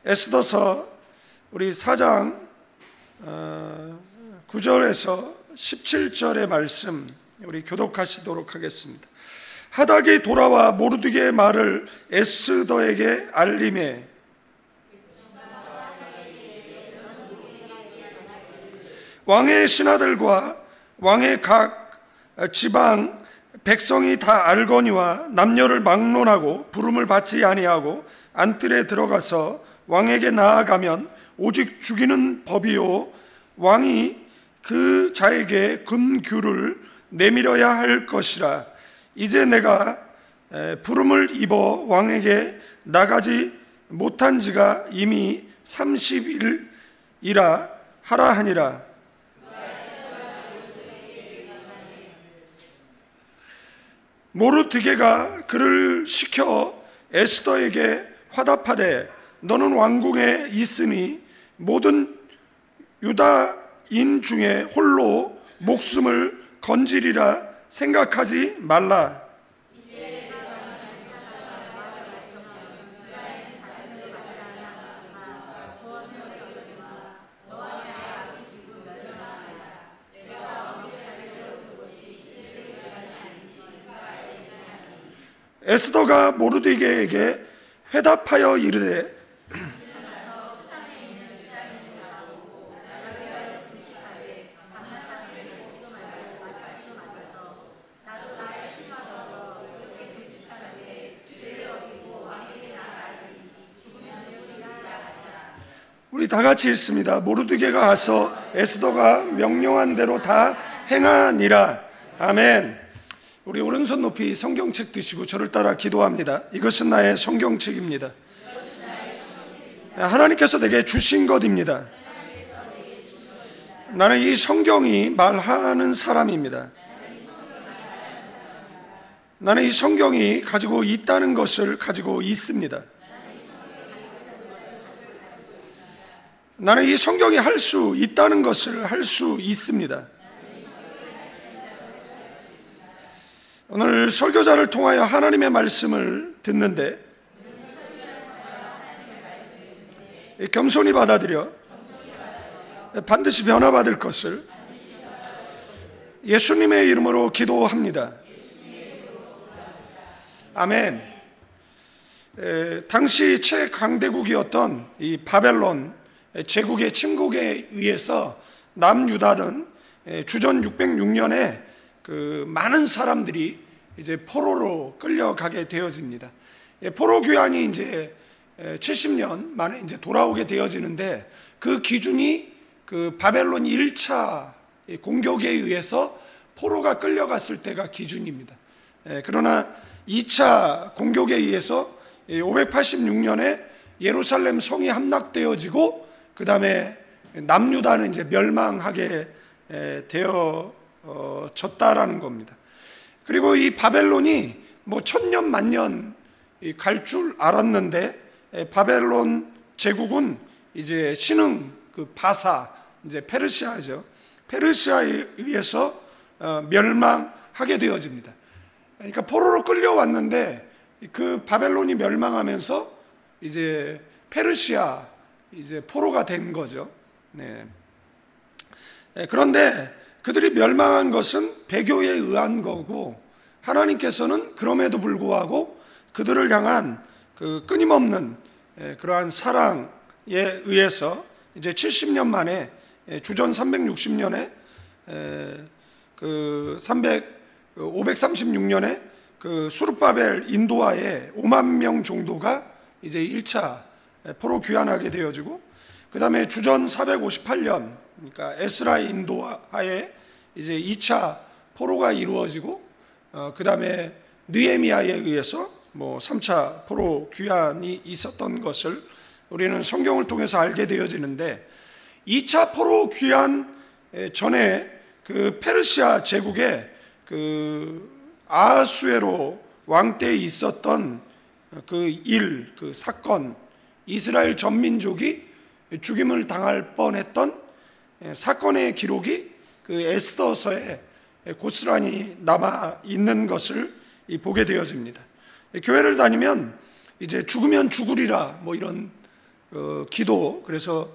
에스더서 우리 4장 9절에서 17절의 말씀 우리 교독하시도록 하겠습니다. 하닥이 돌아와 모르드게의 말을 에스더에게 알림해 왕의 신하들과 왕의 각 지방 백성이 다 알거니와 남녀를 막론하고 부름을 받지 아니하고 안뜰에 들어가서 왕에게 나아가면 오직 죽이는 법이요 왕이 그 자에게 금규를 내밀어야 할 것이라. 이제 내가 부름을 입어 왕에게 나가지 못한 지가 이미 30일이라 하라 하니라. 모르드게가 그를 시켜 에스더에게 화답하되 너는 왕궁에 있으니 모든 유다인 중에 홀로 목숨을 건지리라 생각하지 말라. 에스더가 모르드게에게 회답하여 이르되 우리 다 같이 읽습니다. 모르드게가 가서 에스더가 명령한 대로 다 행하니라. 아멘. 우리 오른손 높이 성경책 드시고 저를 따라 기도합니다. 이것은 나의 성경책입니다. 하나님께서 내게 주신 것입니다. 나는 이 성경이 말하는 사람입니다. 나는 이 성경이 가지고 있다는 것을 가지고 있습니다. 나는 이 성경이 할 수 있다는 것을 할 수 있습니다. 오늘 설교자를 통하여 하나님의 말씀을 듣는데 겸손히 받아들여 반드시 변화받을 것을 예수님의 이름으로 기도합니다. 아멘. 당시 최강대국이었던 이 바벨론 제국의 침공에 의해서 남유다는 주전 606년에 그 많은 사람들이 이제 포로로 끌려가게 되어집니다. 포로 귀환이 이제 70년 만에 이제 돌아오게 되어지는데 그 기준이 그 바벨론 1차 공격에 의해서 포로가 끌려갔을 때가 기준입니다. 그러나 2차 공격에 의해서 586년에 예루살렘 성이 함락되어지고 그 다음에 남유다는 이제 멸망하게 되어졌다라는 겁니다. 그리고 이 바벨론이 뭐 천년 만년 갈 줄 알았는데 바벨론 제국은 이제 신흥 그 바사 이제 페르시아죠. 페르시아에 의해서 멸망하게 되어집니다. 그러니까 포로로 끌려왔는데 그 바벨론이 멸망하면서 이제 페르시아 이제 포로가 된 거죠. 네. 그런데 그들이 멸망한 것은 배교에 의한 거고 하나님께서는 그럼에도 불구하고 그들을 향한 그 끊임없는 그러한 사랑에 의해서 이제 70년 만에 주전 360년에 그 536년에 그 수르바벨 인도하에 5만 명 정도가 이제 1차 포로 귀환하게 되어지고 그 다음에 주전 458년 그러니까 에스라 인도하에 이제 2차 포로가 이루어지고 그 다음에 느헤미야에 의해서 뭐 3차 포로 귀환이 있었던 것을 우리는 성경을 통해서 알게 되어지는데 2차 포로 귀환 전에 그 페르시아 제국의 그 아하수에로 왕 때에 있었던 그 사건 이스라엘 전민족이 죽임을 당할 뻔했던 사건의 기록이 그 에스더서에 고스란히 남아 있는 것을 보게 되어집니다. 교회를 다니면 이제 죽으면 죽으리라 뭐 이런 기도, 그래서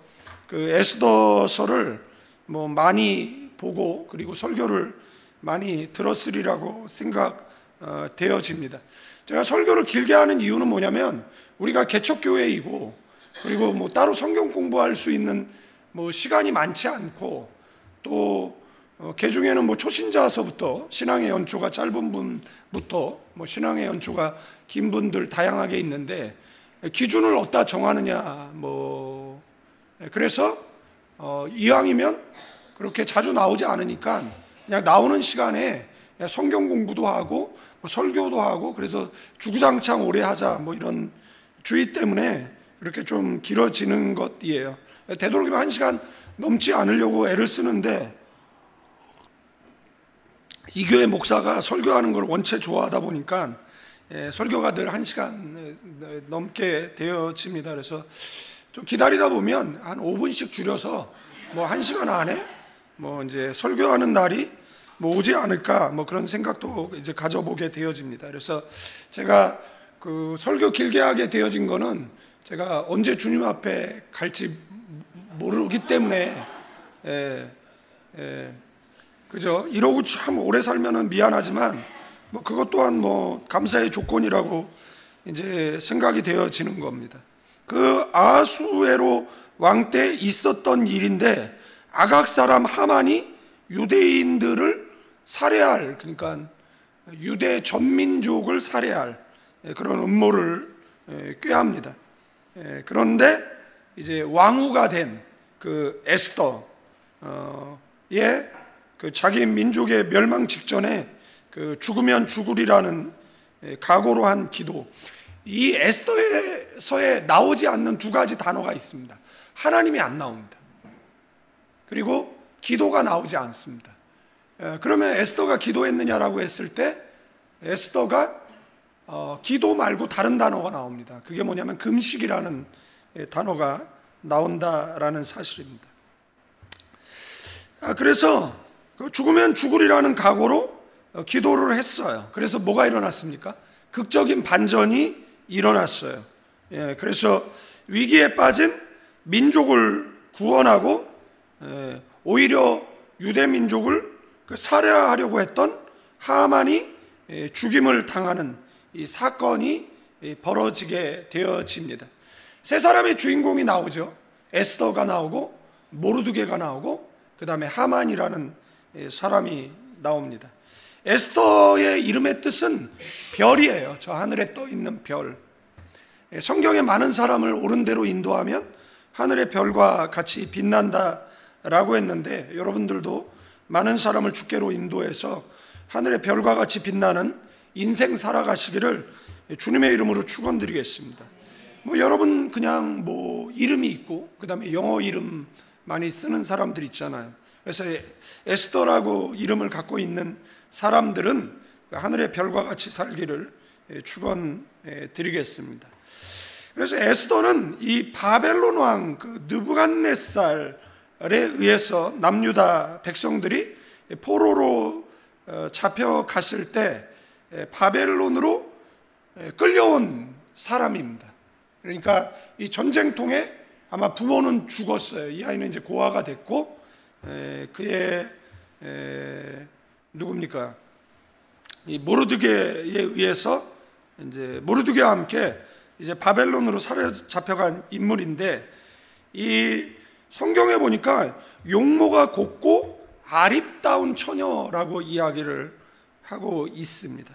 그 에스더서를 뭐 많이 보고 그리고 설교를 많이 들었으리라고 생각되어집니다. 제가 설교를 길게 하는 이유는 뭐냐면, 우리가 개척교회이고 그리고 뭐 따로 성경 공부할 수 있는 뭐 시간이 많지 않고, 또 개중에는 뭐 초신자서부터 신앙의 연초가 짧은 분부터 뭐 신앙의 연초가 긴 분들 다양하게 있는데, 기준을 어디다 정하느냐, 뭐 그래서 이왕이면 그렇게 자주 나오지 않으니까 그냥 나오는 시간에 그냥 성경 공부도 하고 뭐 설교도 하고, 그래서 주구장창 오래 하자 뭐 이런 주의 때문에 이렇게 좀 길어지는 것이에요. 되도록이면 1시간 넘지 않으려고 애를 쓰는데, 이 교회 목사가 설교하는 걸 원체 좋아하다 보니까 설교가 늘 1시간 넘게 되어집니다. 그래서 좀 기다리다 보면 한 5분씩 줄여서 뭐 1시간 안에 뭐 이제 설교하는 날이 뭐 오지 않을까, 뭐 그런 생각도 이제 가져보게 되어집니다. 그래서 제가 그 설교 길게 하게 되어진 거는 제가 언제 주님 앞에 갈지 모르기 때문에, 그죠? 이러고 참 오래 살면은 미안하지만 뭐 그것 또한 뭐 감사의 조건이라고 이제 생각이 되어지는 겁니다. 그 아하수에로 왕 때 있었던 일인데, 아각 사람 하만이 유대인들을 살해할, 그러니까 유대 전민족을 살해할 그런 음모를 꾀합니다. 그런데 이제 왕후가 된 그 에스더의 그 자기 민족의 멸망 직전에 그 죽으면 죽으리라는 각오로 한 기도, 이 에스더서에 나오지 않는 2가지 단어가 있습니다. 하나님이 안 나옵니다. 그리고 기도가 나오지 않습니다. 그러면 에스더가 기도했느냐라고 했을 때, 에스더가 기도 말고 다른 단어가 나옵니다. 그게 뭐냐면 금식이라는 단어가 나온다라는 사실입니다. 그래서 죽으면 죽으리라는 각오로 기도를 했어요. 그래서 뭐가 일어났습니까? 극적인 반전이 일어났어요. 그래서 위기에 빠진 민족을 구원하고, 오히려 유대 민족을 살해하려고 했던 하만이 죽임을 당하는 이 사건이 벌어지게 되어집니다. 3사람의 주인공이 나오죠. 에스더가 나오고 모르드게가 나오고 그 다음에 하만이라는 사람이 나옵니다. 에스더의 이름의 뜻은 별이에요. 저 하늘에 떠 있는 별. 성경에 많은 사람을 옳은 대로 인도하면 하늘의 별과 같이 빛난다라고 했는데, 여러분들도 많은 사람을 주께로 인도해서 하늘의 별과 같이 빛나는 인생 살아가시기를 주님의 이름으로 축원드리겠습니다. 뭐 여러분 그냥 뭐 이름이 있고 그 다음에 영어 이름 많이 쓰는 사람들 있잖아요. 그래서 에스더라고 이름을 갖고 있는 사람들은 하늘의 별과 같이 살기를 축원드리겠습니다. 그래서 에스더는 이 바벨론 왕 그 느부갓네살에 의해서 남유다 백성들이 포로로 잡혀갔을 때 바벨론으로 끌려온 사람입니다. 그러니까 이 전쟁통에 아마 부모는 죽었어요. 이 아이는 이제 고아가 됐고, 그의 누굽니까? 이 모르드게에 의해서 이제 모르드게와 함께 이제 바벨론으로 사로잡혀간 인물인데, 이 성경에 보니까 용모가 곱고 아립다운 처녀라고 이야기를 하고 있습니다.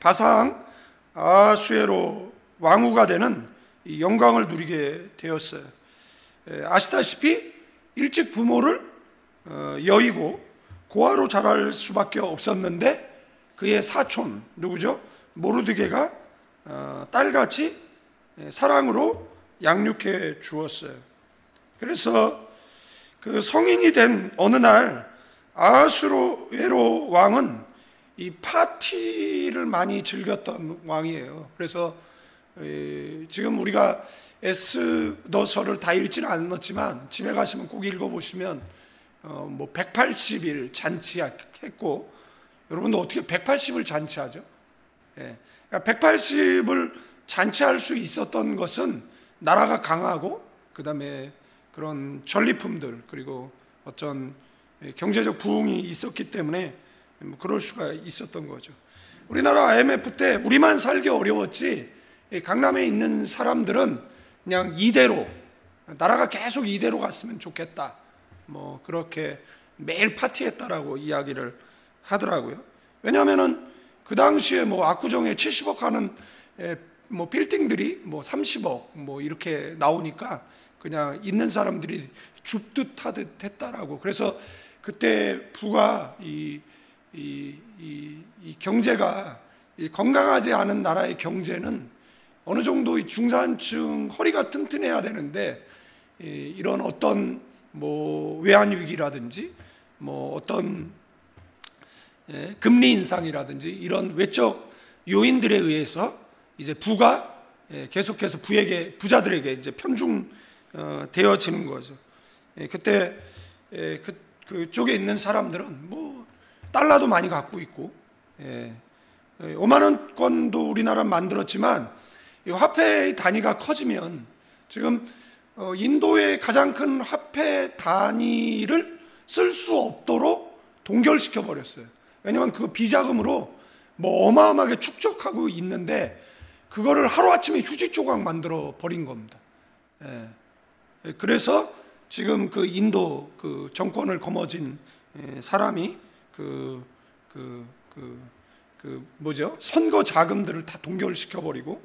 바상 아수에로 왕후가 되는 이 영광을 누리게 되었어요. 아시다시피 일찍 부모를 여의고 고아로 자랄 수밖에 없었는데, 그의 사촌 누구죠? 모르드게가 딸같이 사랑으로 양육해 주었어요. 그래서 그 성인이 된 어느 날 아하수에로 왕은 이 파티를 많이 즐겼던 왕이에요. 그래서 지금 우리가 에스더서를 다 읽지는 않았지만 집에 가시면 꼭 읽어보시면 뭐 180일 잔치했고, 여러분도 어떻게 180을 잔치하죠? 그러니까 180을 잔치할 수 있었던 것은 나라가 강하고 그다음에 그런 전리품들 그리고 어떤 경제적 부흥이 있었기 때문에 그럴 수가 있었던 거죠. 우리나라 IMF 때 우리만 살기 어려웠지 강남에 있는 사람들은 그냥 이대로 나라가 계속 이대로 갔으면 좋겠다 뭐 그렇게 매일 파티했다라고 이야기를 하더라고요. 왜냐하면은 그 당시에 뭐 압구정에 70억 하는 뭐 빌딩들이 뭐 30억 뭐 이렇게 나오니까 그냥 있는 사람들이 줍듯 하듯 했다라고. 그래서 그때 부가 이 경제가 건강하지 않은 나라의 경제는 어느 정도 이 중산층 허리가 튼튼해야 되는데 이런 어떤 뭐 외환 위기라든지 뭐 어떤 금리 인상이라든지 이런 외적 요인들에 의해서 이제 부가 계속해서 부자들에게 이제 편중 되어지는 거죠. 그때 그쪽에 있는 사람들은 뭐 달러도 많이 갖고 있고 5만 원권도 우리나라 만들었지만 이 화폐의 단위가 커지면 지금 인도의 가장 큰 화폐 단위를 쓸 수 없도록 동결시켜 버렸어요. 왜냐하면 그 비자금으로 뭐 어마어마하게 축적하고 있는데 그거를 하루아침에 휴지 조각 만들어 버린 겁니다. 그래서 지금 그 인도 그 정권을 거머쥔 사람이 뭐죠? 선거 자금들을 다 동결시켜 버리고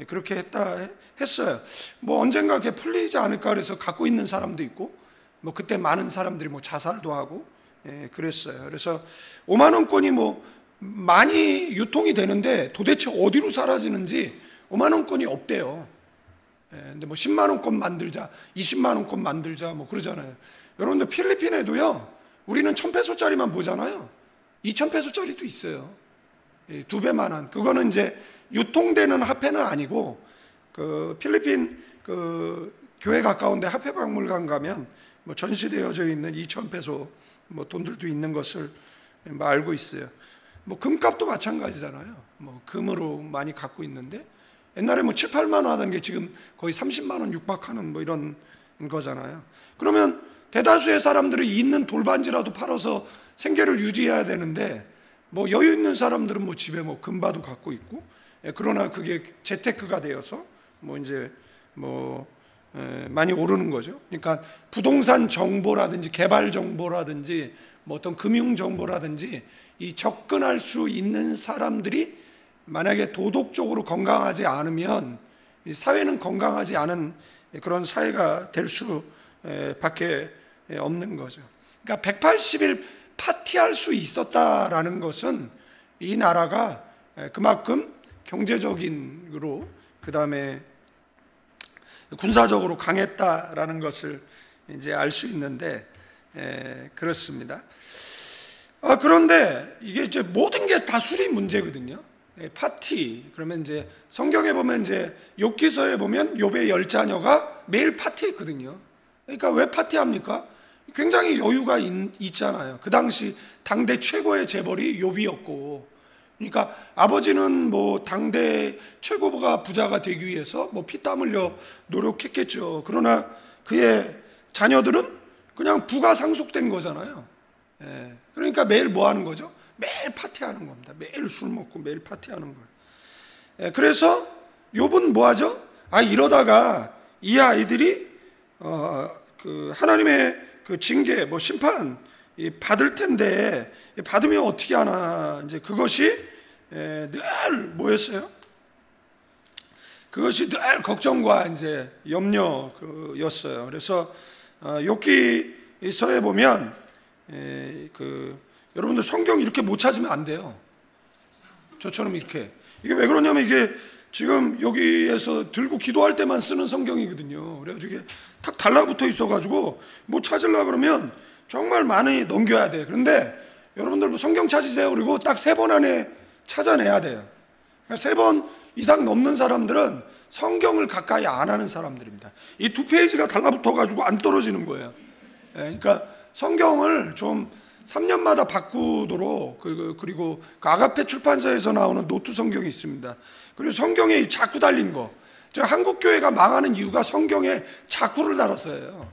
그렇게 했어요. 뭐 언젠가 그게 풀리지 않을까 그래서 갖고 있는 사람도 있고 뭐 그때 많은 사람들이 뭐 자살도 하고 그랬어요. 그래서 5만 원권이 뭐 많이 유통이 되는데 도대체 어디로 사라지는지 5만 원권이 없대요. 근데 뭐 10만 원권 만들자, 20만 원권 만들자 뭐 그러잖아요. 여러분들 필리핀에도요. 우리는 1,000페소짜리만 보잖아요. 2,000페소짜리도 있어요. 2배만한. 그거는 이제 유통되는 화폐는 아니고 그 필리핀 그 교회 가까운데 화폐박물관 가면 뭐 전시되어져 있는 2,000페소 뭐 돈들도 있는 것을 뭐 알고 있어요. 뭐 금값도 마찬가지잖아요. 뭐 금으로 많이 갖고 있는데 옛날에 뭐 7, 8만 원 하던 게 지금 거의 30만 원 육박하는 뭐 이런 거잖아요. 그러면 대다수의 사람들이 있는 돌반지라도 팔아서 생계를 유지해야 되는데 뭐 여유 있는 사람들은 뭐 집에 뭐 금바도 갖고 있고 그러나 그게 재테크가 되어서 뭐 이제 뭐 많이 오르는 거죠. 그러니까 부동산 정보라든지 개발 정보라든지 뭐 어떤 금융 정보라든지 이 접근할 수 있는 사람들이 만약에 도덕적으로 건강하지 않으면 사회는 건강하지 않은 그런 사회가 될 수밖에 없는 거죠. 그러니까 180일 파티할 수 있었다라는 것은 이 나라가 그만큼 경제적인으로 그 다음에 군사적으로 강했다라는 것을 이제 알 수 있는데 그렇습니다. 그런데 이게 이제 모든 게 다 술이 문제거든요. 파티 그러면 이제 성경에 보면 이제 욥기서에 보면 욥의 10자녀가 매일 파티했거든요. 그러니까 왜 파티합니까? 굉장히 여유가 있잖아요. 그 당시 당대 최고의 재벌이 욥이었고, 그러니까 아버지는 뭐 당대 최고가 부자가 되기 위해서 뭐 피땀 흘려 노력했겠죠. 그러나 그의 자녀들은 그냥 부가 상속된 거잖아요. 그러니까 매일 뭐 하는 거죠? 매일 파티하는 겁니다. 매일 술 먹고 매일 파티하는 거예요. 그래서 욥은 뭐 하죠? 이러다가 이 아이들이 그 하나님의 그 징계, 뭐 심판 받을 텐데 받으면 어떻게 하나 이제 그것이 늘 뭐였어요? 그것이 늘 걱정과 이제 염려였어요. 그래서 욥기서에 보면 여러분들 성경 이렇게 못 찾으면 안 돼요. 저처럼 이렇게. 이게 왜 그러냐면 이게 지금 여기에서 들고 기도할 때만 쓰는 성경이거든요. 그래가지고 이게 탁 달라붙어 있어가지고 뭐 찾으려고 그러면 정말 많이 넘겨야 돼요. 그런데 여러분들 뭐 성경 찾으세요. 그리고 딱 3번 안에 찾아내야 돼요. 3번 이상 넘는 사람들은 성경을 가까이 안 하는 사람들입니다. 이 2페이지가 달라붙어가지고 안 떨어지는 거예요. 그러니까 성경을 좀 3년마다 바꾸도록 그리고 그 아가페 출판사에서 나오는 노트 성경이 있습니다. 그리고 성경에 자꾸 달린 거 한국 교회가 망하는 이유가 성경에 자꾸를 달았어요.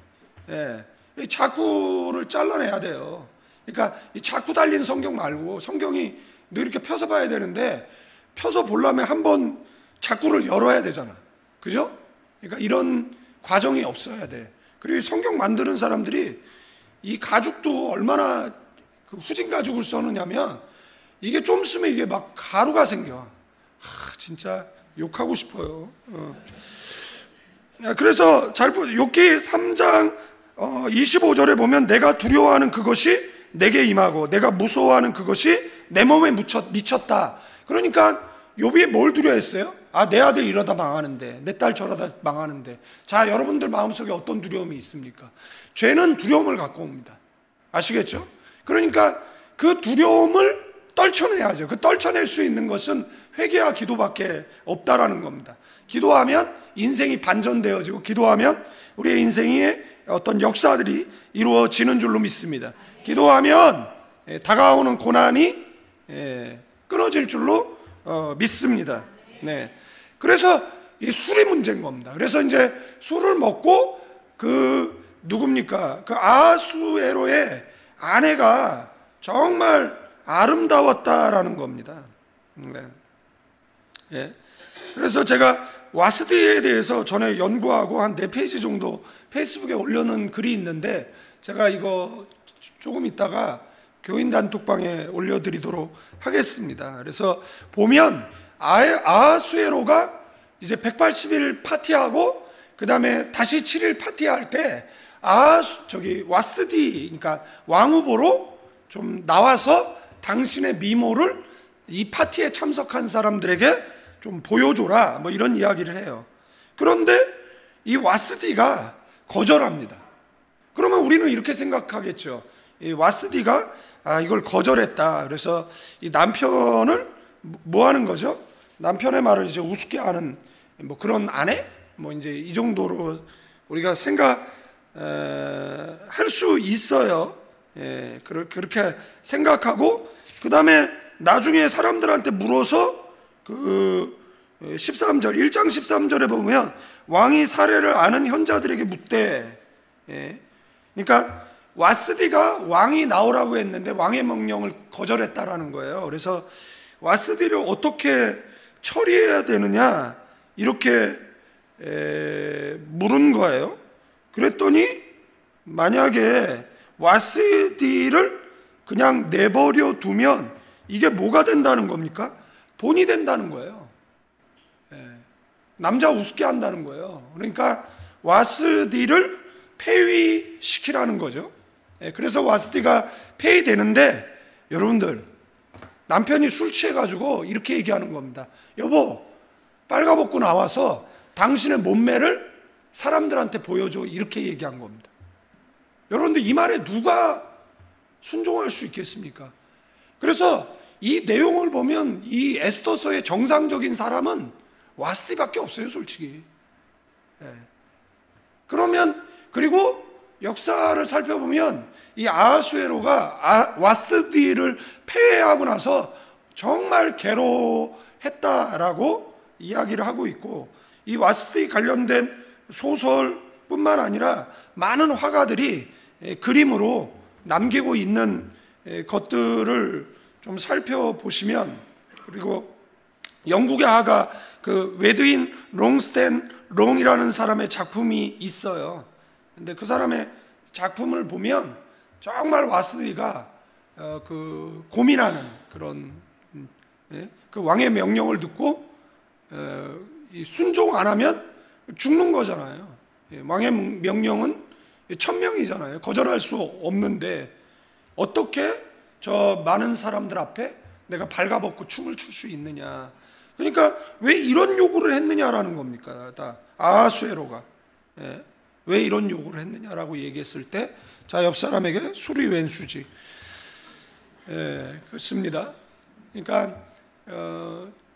예, 이 자꾸를 잘라내야 돼요. 그러니까 이 자꾸 달린 성경 말고, 성경이 너 이렇게 펴서 봐야 되는데 펴서 보려면 한번 자꾸를 열어야 되잖아. 그죠? 그러니까 이런 과정이 없어야 돼. 그리고 성경 만드는 사람들이 이 가죽도 얼마나 그 후진 가죽을 써느냐면, 이게 좀 쓰면 이게 막 가루가 생겨. 진짜 욕하고 싶어요. 그래서 잘 보세요. 욥기 3장 25절에 보면 내가 두려워하는 그것이 내게 임하고 내가 무서워하는 그것이 내 몸에 미쳤다. 그러니까 욥이 뭘 두려워했어요? 내 아들 이러다 망하는데, 내 딸 저러다 망하는데. 자, 여러분들 마음속에 어떤 두려움이 있습니까? 죄는 두려움을 갖고 옵니다. 아시겠죠? 그러니까 그 두려움을 떨쳐내야죠. 그 떨쳐낼 수 있는 것은 회개와 기도밖에 없다라는 겁니다. 기도하면 인생이 반전되어지고, 기도하면 우리의 인생의 어떤 역사들이 이루어지는 줄로 믿습니다. 기도하면 다가오는 고난이 끊어질 줄로 믿습니다. 네. 그래서 이 술이 문제인 겁니다. 그래서 이제 술을 먹고 누굽니까? 그 아하수에로의 아내가 정말 아름다웠다라는 겁니다. 네. 예. 그래서 제가 와스디에 대해서 전에 연구하고 한 4페이지 정도 페이스북에 올려놓은 글이 있는데, 제가 이거 조금 있다가 교인 단톡방에 올려드리도록 하겠습니다. 그래서 보면 아하수에로가 이제 180일 파티하고 그 다음에 다시 7일 파티할 때 와스디, 그러니까 왕 후보로 좀 나와서 당신의 미모를 이 파티에 참석한 사람들에게 좀 보여줘라, 뭐 이런 이야기를 해요. 그런데 이 와스디가 거절합니다. 그러면 우리는 이렇게 생각하겠죠. 이 와스디가 이걸 거절했다. 그래서 이 남편을 뭐 하는 거죠? 남편의 말을 이제 우습게 하는 뭐 그런 아내? 뭐 이제 이 정도로 우리가 생각할 수 있어요. 예, 그렇게 생각하고, 그 다음에 나중에 사람들한테 물어서 13절, 1장 13절에 보면 왕이 사례를 아는 현자들에게 묻되, 예, 그러니까 와스디가 왕이 나오라고 했는데 왕의 명령을 거절했다라는 거예요. 그래서 와스디를 어떻게 처리해야 되느냐 이렇게 물은 거예요. 그랬더니 만약에 와스디를 그냥 내버려 두면 이게 뭐가 된다는 겁니까? 본이 된다는 거예요. 남자 우습게 한다는 거예요. 그러니까 와스디를 폐위시키라는 거죠. 그래서 와스디가 폐위되는데, 여러분들 남편이 술 취해가지고 이렇게 얘기하는 겁니다. 여보, 빨가벗고 나와서 당신의 몸매를 사람들한테 보여줘, 이렇게 얘기한 겁니다. 여러분들 이 말에 누가 순종할 수 있겠습니까? 그래서 이 내용을 보면 이 에스더서의 정상적인 사람은 와스디밖에 없어요, 솔직히. 그러면, 그리고 역사를 살펴보면 이 아하수에로가 와스디를 폐해하고 나서 정말 괴로워했다라고 이야기를 하고 있고, 이 와스디 관련된 소설뿐만 아니라 많은 화가들이 그림으로 남기고 있는 것들을 좀 살펴보시면, 그리고 영국의 화가 웨드윈 롱스텐 롱이라는 사람의 작품이 있어요. 근데 그 사람의 작품을 보면 정말 와스디가 고민하는 그런, 그 왕의 명령을 듣고 순종 안 하면 죽는 거잖아요. 왕의 명령은 천명이잖아요. 거절할 수 없는데 어떻게 저 많은 사람들 앞에 내가 발가벗고 춤을 출 수 있느냐. 그러니까 왜 이런 요구를 했느냐라는 겁니까? 아하수에로가 왜 이런 요구를 했느냐라고 얘기했을 때, 자, 옆 사람에게 술이 웬수지. 그렇습니다. 그러니까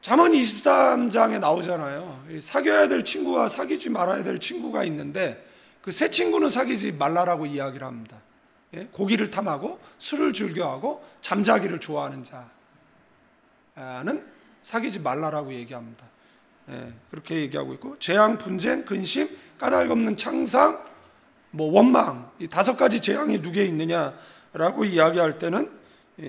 잠언 23장에 나오잖아요. 사귀어야 될 친구와 사귀지 말아야 될 친구가 있는데, 그 새 친구는 사귀지 말라라고 이야기를 합니다. 고기를 탐하고 술을 즐겨하고 잠자기를 좋아하는 자는 사귀지 말라라고 얘기합니다. 그렇게 얘기하고 있고, 재앙, 분쟁, 근심, 까닭 없는 창상, 원망, 이 5가지 재앙이 누구에 있느냐라고 이야기할 때는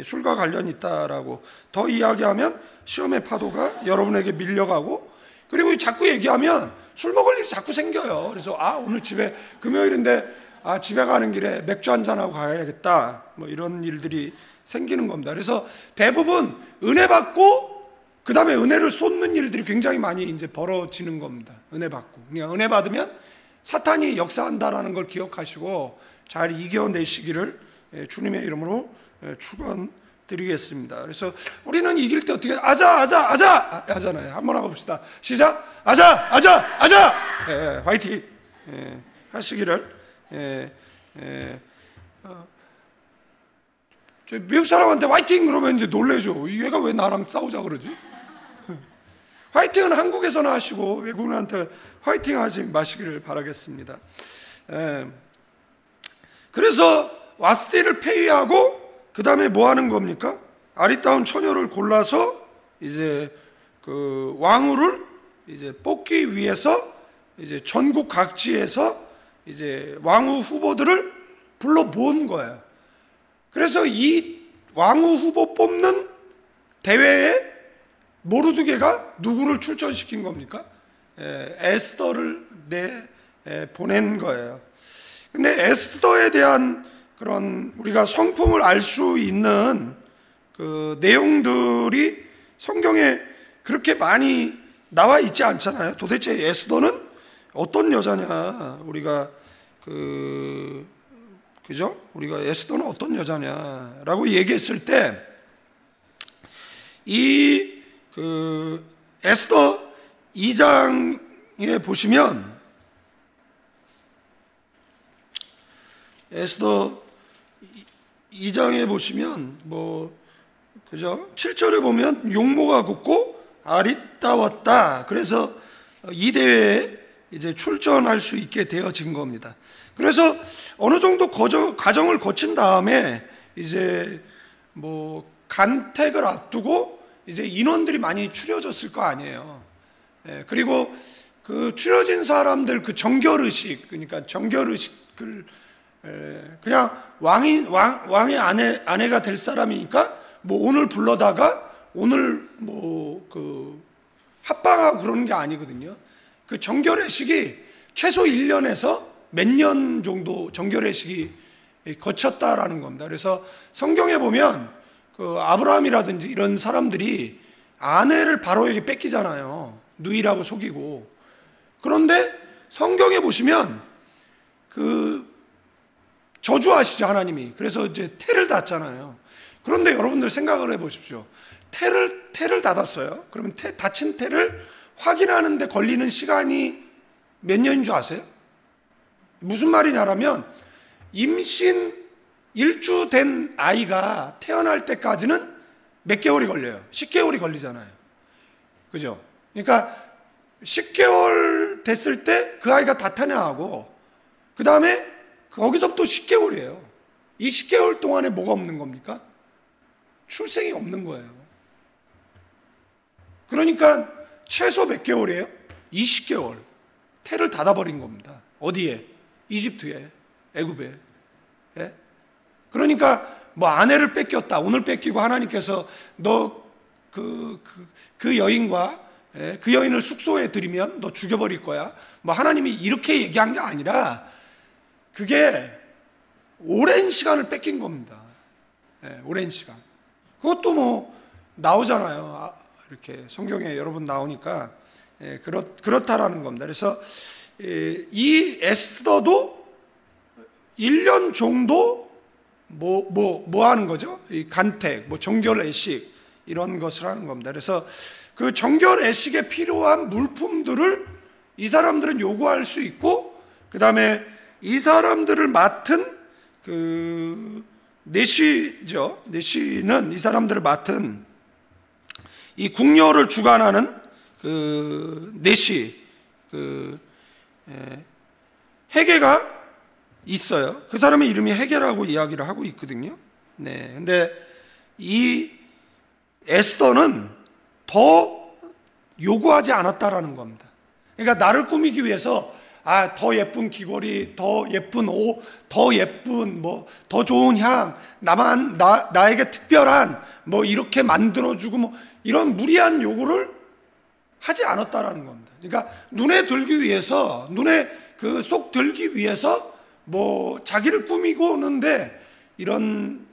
술과 관련이 있다라고. 더 이야기하면 시험의 파도가 여러분에게 밀려가고, 그리고 자꾸 얘기하면 술 먹을 일이 자꾸 생겨요. 그래서 오늘 집에 금요일인데 집에 가는 길에 맥주 한잔하고 가야겠다, 이런 일들이 생기는 겁니다. 그래서 대부분 은혜 받고 그 다음에 은혜를 쏟는 일들이 굉장히 많이 이제 벌어지는 겁니다. 은혜 받고. 그러니까 은혜 받으면 사탄이 역사한다라는 걸 기억하시고 잘 이겨내시기를 주님의 이름으로 축원드리겠습니다. 그래서 우리는 이길 때 어떻게 아자 하잖아요. 한번 해봅시다. 시작. 아자. 화이팅 하시기를. 저 미국 사람한테 화이팅 그러면 이제 놀래죠. 얘가 왜 나랑 싸우자 그러지? 화이팅은 한국에서나 하시고 외국인한테 화이팅 하지 마시기를 바라겠습니다. 그래서 와스티를 폐위하고 그 다음에 뭐 하는 겁니까? 아리따운 처녀를 골라서 이제 그 왕후를 이제 뽑기 위해서 이제 전국 각지에서 이제 왕후 후보들을 불러 모은 거예요. 그래서 이 왕후 후보 뽑는 대회에 모르드게가 누구를 출전시킨 겁니까? 에스더를 보낸 거예요. 근데 에스더에 대한 그런 우리가 성품을 알 수 있는 그 내용들이 성경에 그렇게 많이 나와 있지 않잖아요. 도대체 에스더는 어떤 여자냐? 그죠? 우리가 에스더는 어떤 여자냐라고 얘기했을 때, 에스더 2장에 보시면, 에스더 2장에 보시면, 그죠? 7절에 보면 용모가 굳고 아리따웠다. 그래서 이 대회에 이제 출전할 수 있게 되어진 겁니다. 그래서 어느 정도 과정을 거친 다음에 이제 간택을 앞두고 이제 인원들이 많이 추려졌을 거 아니에요. 그리고 그 추려진 사람들 그 정결의식, 그러니까 정결의식을 그냥 왕의 아내가 될 사람이니까 오늘 불러다가 오늘 합방하고 그러는 게 아니거든요. 그 정결의식이 최소 1년에서 몇 년 정도 정결의식이 거쳤다라는 겁니다. 그래서 성경에 보면 그 아브라함이라든지 이런 사람들이 아내를 바로에게 뺏기잖아요. 누이라고 속이고. 그런데 성경에 보시면 그 저주하시죠, 하나님이. 그래서 이제 태를 닫잖아요. 그런데 여러분들 생각을 해보십시오. 태를 닫았어요. 그러면 닫힌 태를 확인하는데 걸리는 시간이 몇 년인 줄 아세요? 무슨 말이냐면 임신 1주 된 아이가 태어날 때까지는 몇 개월이 걸려요? 10개월이 걸리잖아요. 그죠? 그러니까 10개월 됐을 때 그 아이가 다 태어나고 그 다음에 거기서부터 10개월이에요. 이 10개월 동안에 뭐가 없는 겁니까? 출생이 없는 거예요. 그러니까 최소 몇 개월이에요? 20개월. 태를 닫아버린 겁니다. 어디에? 이집트에, 애굽에. 예? 그러니까 아내를 뺏겼다. 오늘 뺏기고 하나님께서 너 그 여인과 그 여인을 숙소에 들이면 너 죽여버릴 거야. 하나님이 이렇게 얘기한 게 아니라 그게 오랜 시간을 뺏긴 겁니다. 오랜 시간. 그것도 나오잖아요. 이렇게 성경에 여러 번 나오니까 그렇다라는 겁니다. 그래서 이 에스더도 1년 정도 뭐 하는 거죠? 이 간택, 정결애식 이런 것을 하는 겁니다. 그래서 그 정결애식에 필요한 물품들을 이 사람들은 요구할 수 있고, 그 다음에 이 사람들을 맡은 그 내시죠. 내시는 이 사람들을 맡은 이 궁녀를 주관하는 그 내시, 헤게가 있어요. 그 사람의 이름이 헤게라고 이야기를 하고 있거든요. 네. 근데 이 에스더는 더 요구하지 않았다라는 겁니다. 그러니까 나를 꾸미기 위해서 더 예쁜 귀걸이, 더 예쁜 옷, 더 예쁜 더 좋은 향, 나에게 특별한 이렇게 만들어주고 이런 무리한 요구를 하지 않았다라는 겁니다. 그러니까 눈에 쏙 들기 위해서 자기를 꾸미고 오는데 이런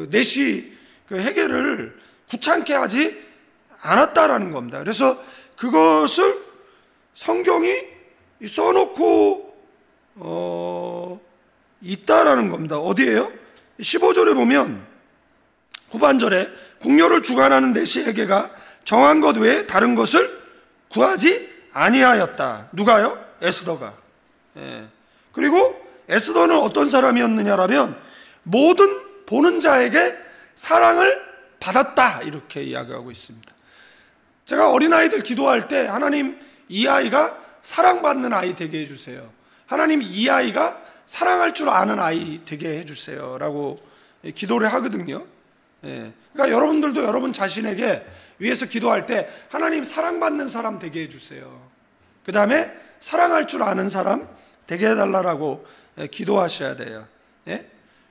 내시 해결을 귀찮게 하지 않았다라는 겁니다. 그래서 그것을 성경이 써놓고 있다라는 겁니다. 어디에요? 15절에 보면 후반절에 궁녀를 주관하는 내시에게가 정한 것 외에 다른 것을 구하지 아니하였다. 누가요? 에스더가. 그리고 에스더는 어떤 사람이었느냐라면 모든 보는 자에게 사랑을 받았다, 이렇게 이야기하고 있습니다. 제가 어린아이들 기도할 때 하나님, 이 아이가 사랑받는 아이 되게 해주세요. 하나님, 이 아이가 사랑할 줄 아는 아이 되게 해주세요 라고 기도를 하거든요. 그러니까 여러분들도 여러분 자신에게 위해서 기도할 때 하나님, 사랑받는 사람 되게 해주세요. 그 다음에 사랑할 줄 아는 사람 되게 해달라고 기도하셔야 돼요.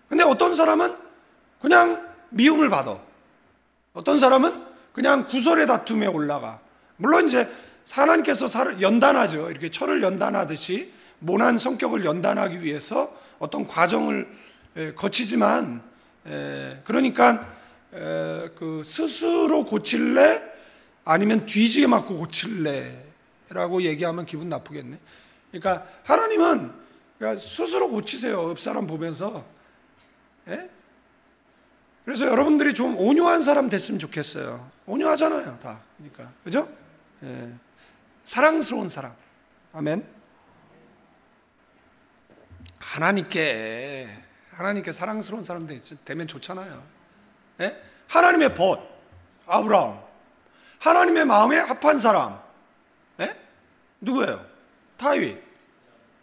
근데 어떤 사람은 그냥 미움을 받아. 어떤 사람은 그냥 구설의 다툼에 올라가. 물론 이제 하나님께서 연단하죠. 이렇게 철을 연단하듯이 모난 성격을 연단하기 위해서 어떤 과정을 거치지만, 그러니까 스스로 고칠래 아니면 뒤지게 맞고 고칠래 라고 얘기하면 기분 나쁘겠네. 그러니까 하나님은 스스로 고치세요. 옆 사람 보면서. 그래서 여러분들이 좀 온유한 사람 됐으면 좋겠어요. 온유하잖아요, 다. 그러니까, 그죠? 사랑스러운 사람. 아멘. 하나님께 사랑스러운 사람 되면 좋잖아요. 하나님의 벗, 아브라함. 하나님의 마음에 합한 사람, 누구예요? 다윗.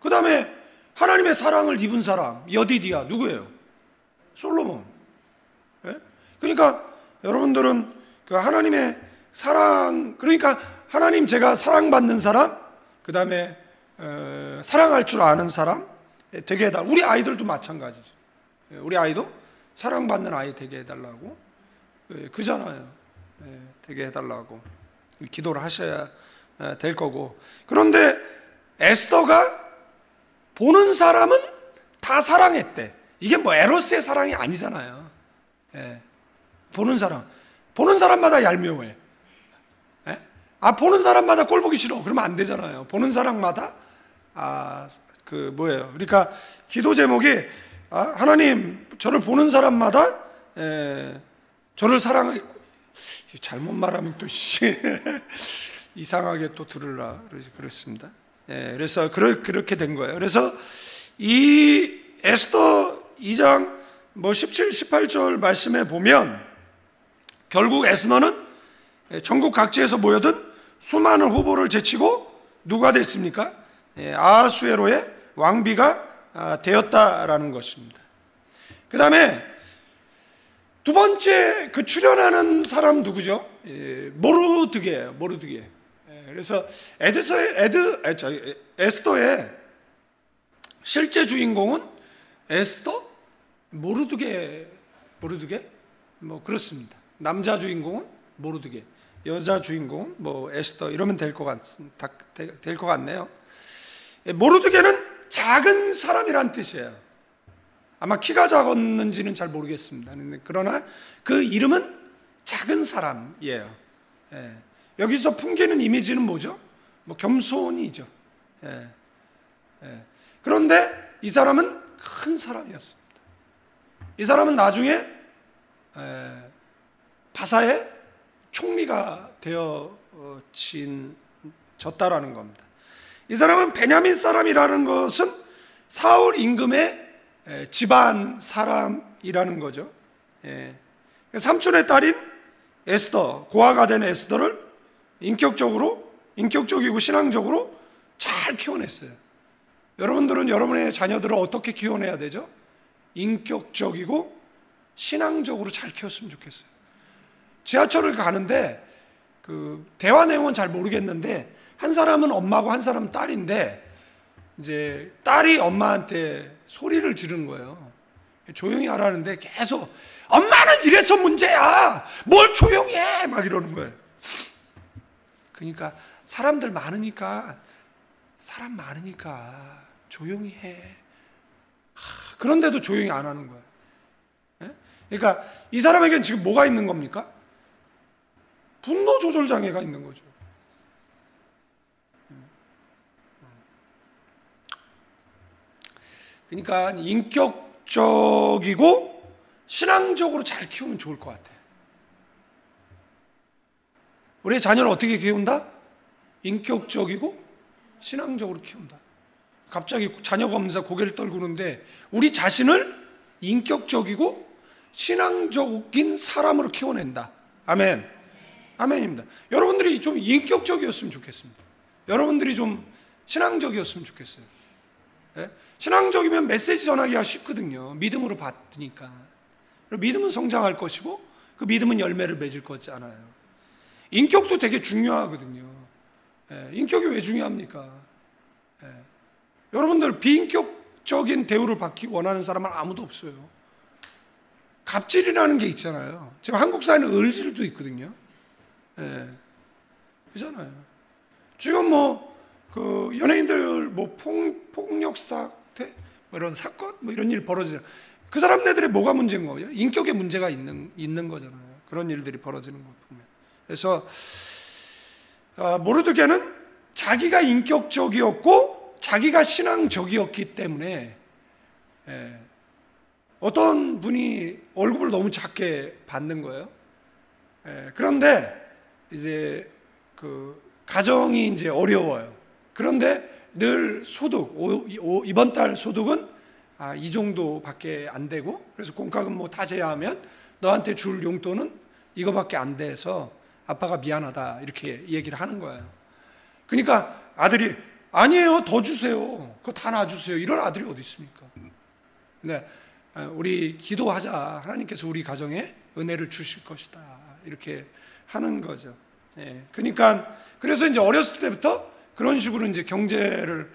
그 다음에 하나님의 사랑을 입은 사람, 여디디야. 누구예요? 솔로몬. 그러니까 여러분들은 그 하나님의 사랑, 그러니까 하나님, 제가 사랑받는 사람, 그 다음에 사랑할 줄 아는 사람 되게 해달라. 우리 아이들도 마찬가지죠. 우리 아이도 사랑받는 아이 되게 해달라고 그잖아요. 되게 해달라고 기도를 하셔야 될 거고. 그런데 에스더가 보는 사람은 다 사랑했대. 이게 에로스의 사랑이 아니잖아요. 보는 사람마다 얄미워해. 보는 사람마다 꼴 보기 싫어. 그러면 안 되잖아요. 보는 사람마다 그러니까 기도 제목이 하나님, 저를 보는 사람마다 저를 사랑해. 잘못 말하면 또 이상하게 또 들으라 그랬습니다. 그래서 그렇게 된 거예요. 그래서 이 에스더 2장 17, 18절 말씀에 보면 결국 에스더는 전국 각지에서 모여든 수많은 후보를 제치고 누가 됐습니까? 아하수에로의 왕비가 되었다라는 것입니다. 그 다음에 두 번째 출연하는 사람 누구죠? 모르드게예요. 모르드게. 그래서 에스더의 실제 주인공은 에스더, 모르드게 그렇습니다. 남자 주인공은 모르드게, 여자 주인공은 에스더, 이러면 될 것 같네요. 모르드게는 작은 사람이란 뜻이에요. 아마 키가 작았는지는 잘 모르겠습니다. 그러나 그 이름은 작은 사람이에요. 여기서 풍기는 이미지는 뭐죠? 겸손이죠. 그런데 이 사람은 큰 사람이었습니다. 이 사람은 나중에 바사의 총리가 되어졌다라는 겁니다. 이 사람은 베냐민 사람이라는 것은 사울 임금의 집안 사람이라는 거죠. 삼촌의 딸인 에스더, 고아가 된 에스더를 인격적이고 신앙적으로 잘 키워냈어요. 여러분들은 여러분의 자녀들을 어떻게 키워내야 되죠? 인격적이고 신앙적으로 잘 키웠으면 좋겠어요. 지하철을 가는데 그 대화 내용은 잘 모르겠는데 한 사람은 엄마고 한 사람은 딸인데 이제 딸이 엄마한테 소리를 지르는 거예요. 조용히 하라는데 계속 엄마는 이래서 문제야. 뭘 조용히 해. 막 이러는 거예요. 그러니까 사람 많으니까 조용히 해. 그런데도 조용히 안 하는 거예요. 그러니까 이 사람에게는 지금 뭐가 있는 겁니까? 분노 조절 장애가 있는 거죠. 그러니까 인격적이고 신앙적으로 잘 키우면 좋을 것 같아요. 우리의 자녀를 어떻게 키운다? 인격적이고 신앙적으로 키운다. 갑자기 자녀가 없는 고개를 떨구는데 우리 자신을 인격적이고 신앙적인 사람으로 키워낸다. 아멘. 아멘입니다. 여러분들이 좀 인격적이었으면 좋겠습니다. 여러분들이 좀 신앙적이었으면 좋겠어요. 네? 신앙적이면 메시지 전하기가 쉽거든요. 믿음으로 받으니까. 믿음은 성장할 것이고 그 믿음은 열매를 맺을 거잖아요. 인격도 되게 중요하거든요. 네. 인격이 왜 중요합니까? 네. 여러분들 비인격적인 대우를 받기 원하는 사람은 아무도 없어요. 갑질이라는 게 있잖아요. 지금 한국 사회는 을질도 있거든요. 예. 그잖아요. 지금 그 연예인들 폭력 사태, 이런 사건, 이런 일 벌어지잖아요. 그 사람네들의 뭐가 문제인 거예요? 인격의 문제가 있는 거잖아요. 그런 일들이 벌어지는 거 보면. 그래서 모르드게는 자기가 인격적이었고 자기가 신앙적이었기 때문에 어떤 분이 월급을 너무 작게 받는 거예요. 그런데 이제 그 가정이 이제 어려워요. 그런데 늘 소득, 이번 달 소득은 이 정도밖에 안 되고, 그래서 공과금 다 제하면 너한테 줄 용돈은 이거밖에 안 돼서 아빠가 미안하다 이렇게 얘기를 하는 거예요. 그러니까 아들이 아니에요, 더 주세요, 그거 다 놔주세요, 이런 아들이 어디 있습니까? 근데 우리 기도하자, 하나님께서 우리 가정에 은혜를 주실 것이다 이렇게 하는 거죠. 그러니까 그래서 이제 어렸을 때부터 그런 식으로 이제 경제를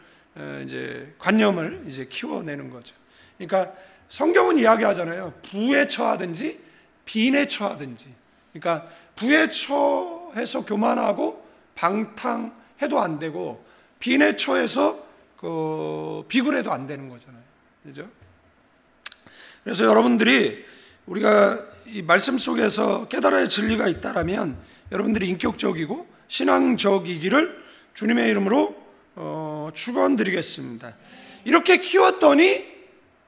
이제 관념을 이제 키워내는 거죠. 그러니까 성경은 이야기하잖아요. 부에 처하든지 빈에 처하든지. 그러니까 부에 처해서 교만하고 방탕해도 안 되고 빈에 처해서 그 비굴해도 안 되는 거잖아요. 그죠? 그래서 여러분들이 우리가 이 말씀 속에서 깨달아야 진리가 있다라면 여러분들이 인격적이고 신앙적이기를 주님의 이름으로 축원드리겠습니다. 이렇게 키웠더니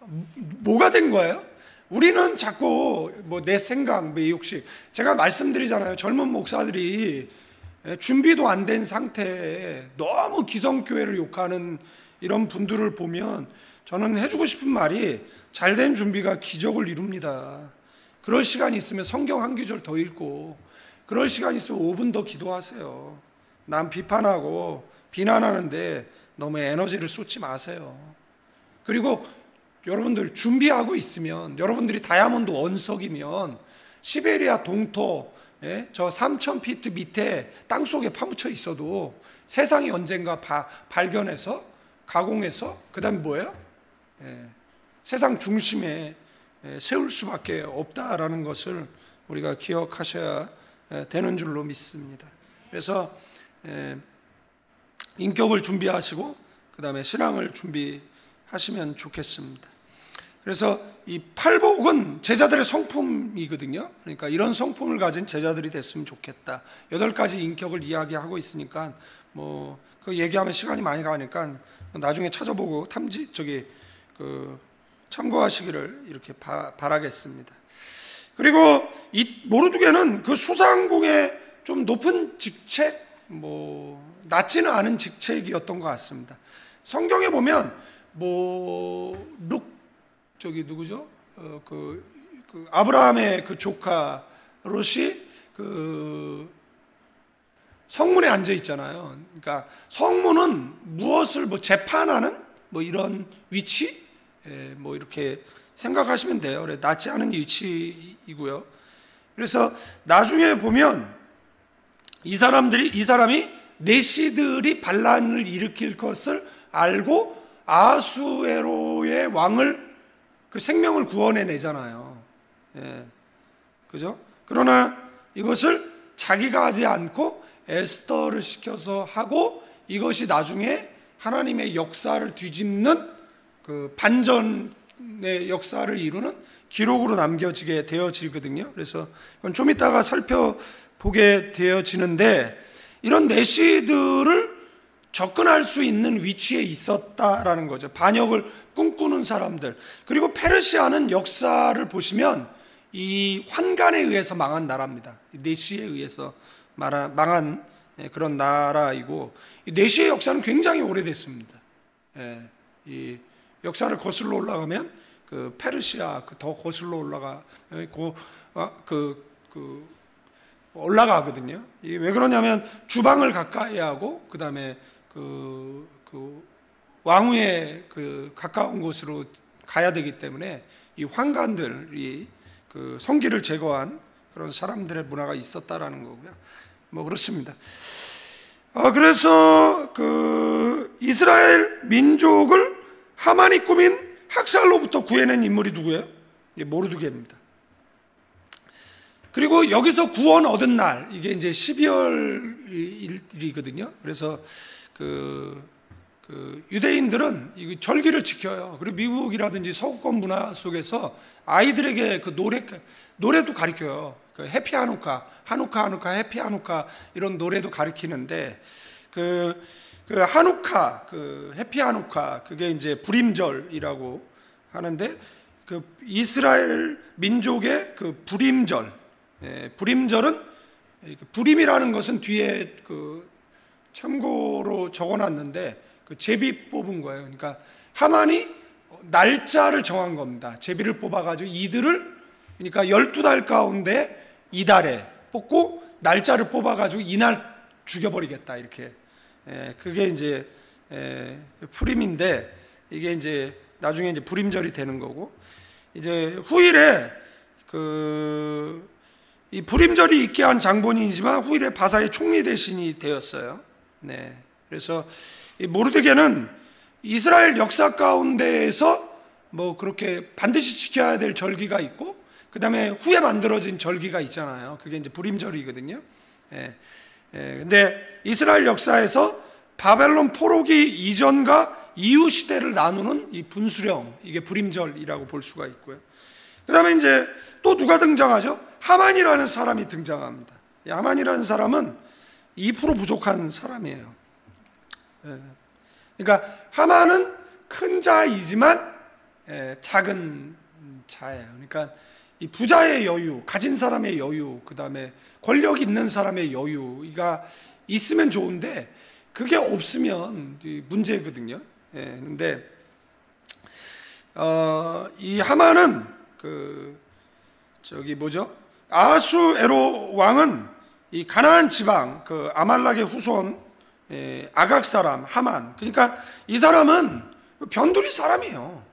뭐가 된 거예요? 우리는 자꾸 내 생각, 내 욕심. 제가 말씀드리잖아요. 젊은 목사들이 준비도 안 된 상태에 너무 기성교회를 욕하는 이런 분들을 보면 저는 해주고 싶은 말이 잘된 준비가 기적을 이룹니다. 그럴 시간이 있으면 성경 한 구절 더 읽고, 그럴 시간이 있으면 5분 더 기도하세요. 남 비판하고 비난하는데 너무 에너지를 쏟지 마세요. 그리고 여러분들 준비하고 있으면, 여러분들이 다이아몬드 원석이면 시베리아 동토 저 3,000피트 밑에 땅속에 파묻혀 있어도 세상이 언젠가 발견해서 가공해서 그 다음에 뭐예요? 세상 중심에 세울 수밖에 없다라는 것을 우리가 기억하셔야 되는 줄로 믿습니다. 그래서 인격을 준비하시고 그 다음에 신앙을 준비하시면 좋겠습니다. 그래서 이 팔복은 제자들의 성품이거든요. 그러니까 이런 성품을 가진 제자들이 됐으면 좋겠다. 8가지 인격을 이야기하고 있으니까 그 얘기하면 시간이 많이 가니까 나중에 찾아보고 참고하시기를 이렇게 바라겠습니다. 그리고 이 모르드게는 그 수상궁의 좀 높은 직책, 낮지는 않은 직책이었던 것 같습니다. 성경에 보면 누구죠? 아브라함의 그 조카 롯이 그 성문에 앉아 있잖아요. 그러니까 성문은 무엇을 재판하는 이런 위치, 이렇게 생각하시면 돼요. 그래, 낮지 않은 위치이고요. 그래서 나중에 보면 이 사람이 내시들이 반란을 일으킬 것을 알고 아수에로의 왕을 그 생명을 구원해내잖아요. 예. 그죠? 그러나 이것을 자기가 하지 않고 에스더를 시켜서 하고, 이것이 나중에 하나님의 역사를 뒤집는 그 반전의 역사를 이루는 기록으로 남겨지게 되어지거든요. 그래서 이건 좀 이따가 살펴보게 되어지는데, 이런 내시들을 접근할 수 있는 위치에 있었다라는 거죠. 반역을 꿈꾸는 사람들. 그리고 페르시아는 역사를 보시면 이 환관에 의해서 망한 나라입니다. 내시에 의해서 망한 그런 나라이고, 이 내시의 역사는 굉장히 오래됐습니다. 이 역사를 거슬러 올라가면 그 페르시아 더 거슬러 올라가거든요. 왜 그러냐면 주방을 가까이 하고, 그 다음에 그 왕후의 그 가까운 곳으로 가야 되기 때문에 이 환관들이 그 성기를 제거한 그런 사람들의 문화가 있었다라는 거고요. 뭐 그렇습니다. 그래서 그 이스라엘 민족을 하만이 꾸민 학살로부터 구해낸 인물이 누구예요? 모르드게입니다. 그리고 여기서 구원 얻은 날, 이게 이제 12월 일이거든요. 그래서 그 유대인들은 이 절기를 지켜요. 그리고 미국이라든지 서구권 문화 속에서 아이들에게 그 노래도 가르쳐요. 그 해피 하누카, 해피 하누카 이런 노래도 가르치는데, 그 하누카, 그 해피 하누카, 그게 이제 불임절이라고 하는데, 그 이스라엘 민족의 그 불임절, 불임절은, 불임이라는 것은 뒤에 그 참고로 적어놨는데 그 제비 뽑은 거예요. 그러니까 하만이 날짜를 정한 겁니다. 제비를 뽑아가지고 이들을, 그러니까 12달 가운데 이달에 뽑고 날짜를 뽑아가지고 이날 죽여버리겠다, 이렇게. 그게 이제 푸림인데, 이게 이제 나중에 이제 불임절이 되는 거고, 이제 후일에 이 불임절이 있게 한 장본인이지만 후일에 바사의 총리 대신이 되었어요. 네. 그래서 이 모르드게는 이스라엘 역사 가운데에서 뭐 그렇게 반드시 지켜야 될 절기가 있고, 그 다음에 후에 만들어진 절기가 있잖아요. 그게 이제 불임절이거든요. 근데 이스라엘 역사에서 바벨론 포로기 이전과 이후 시대를 나누는 이 분수령, 이게 불임절이라고 볼 수가 있고요. 그 다음에 이제 또 누가 등장하죠? 하만이라는 사람이 등장합니다. 이 하만이라는 사람은 2% 부족한 사람이에요. 그러니까 하만은 큰 자이지만 작은 자예요. 그러니까 이 부자의 여유, 가진 사람의 여유, 그 다음에 권력 있는 사람의 여유가 있으면 좋은데 그게 없으면 문제거든요. 근데 이 하만은 아수에로 왕은 이 가나안 지방 그 아말락의 후손 아각 사람 하만, 그러니까 이 사람은 변두리 사람이에요.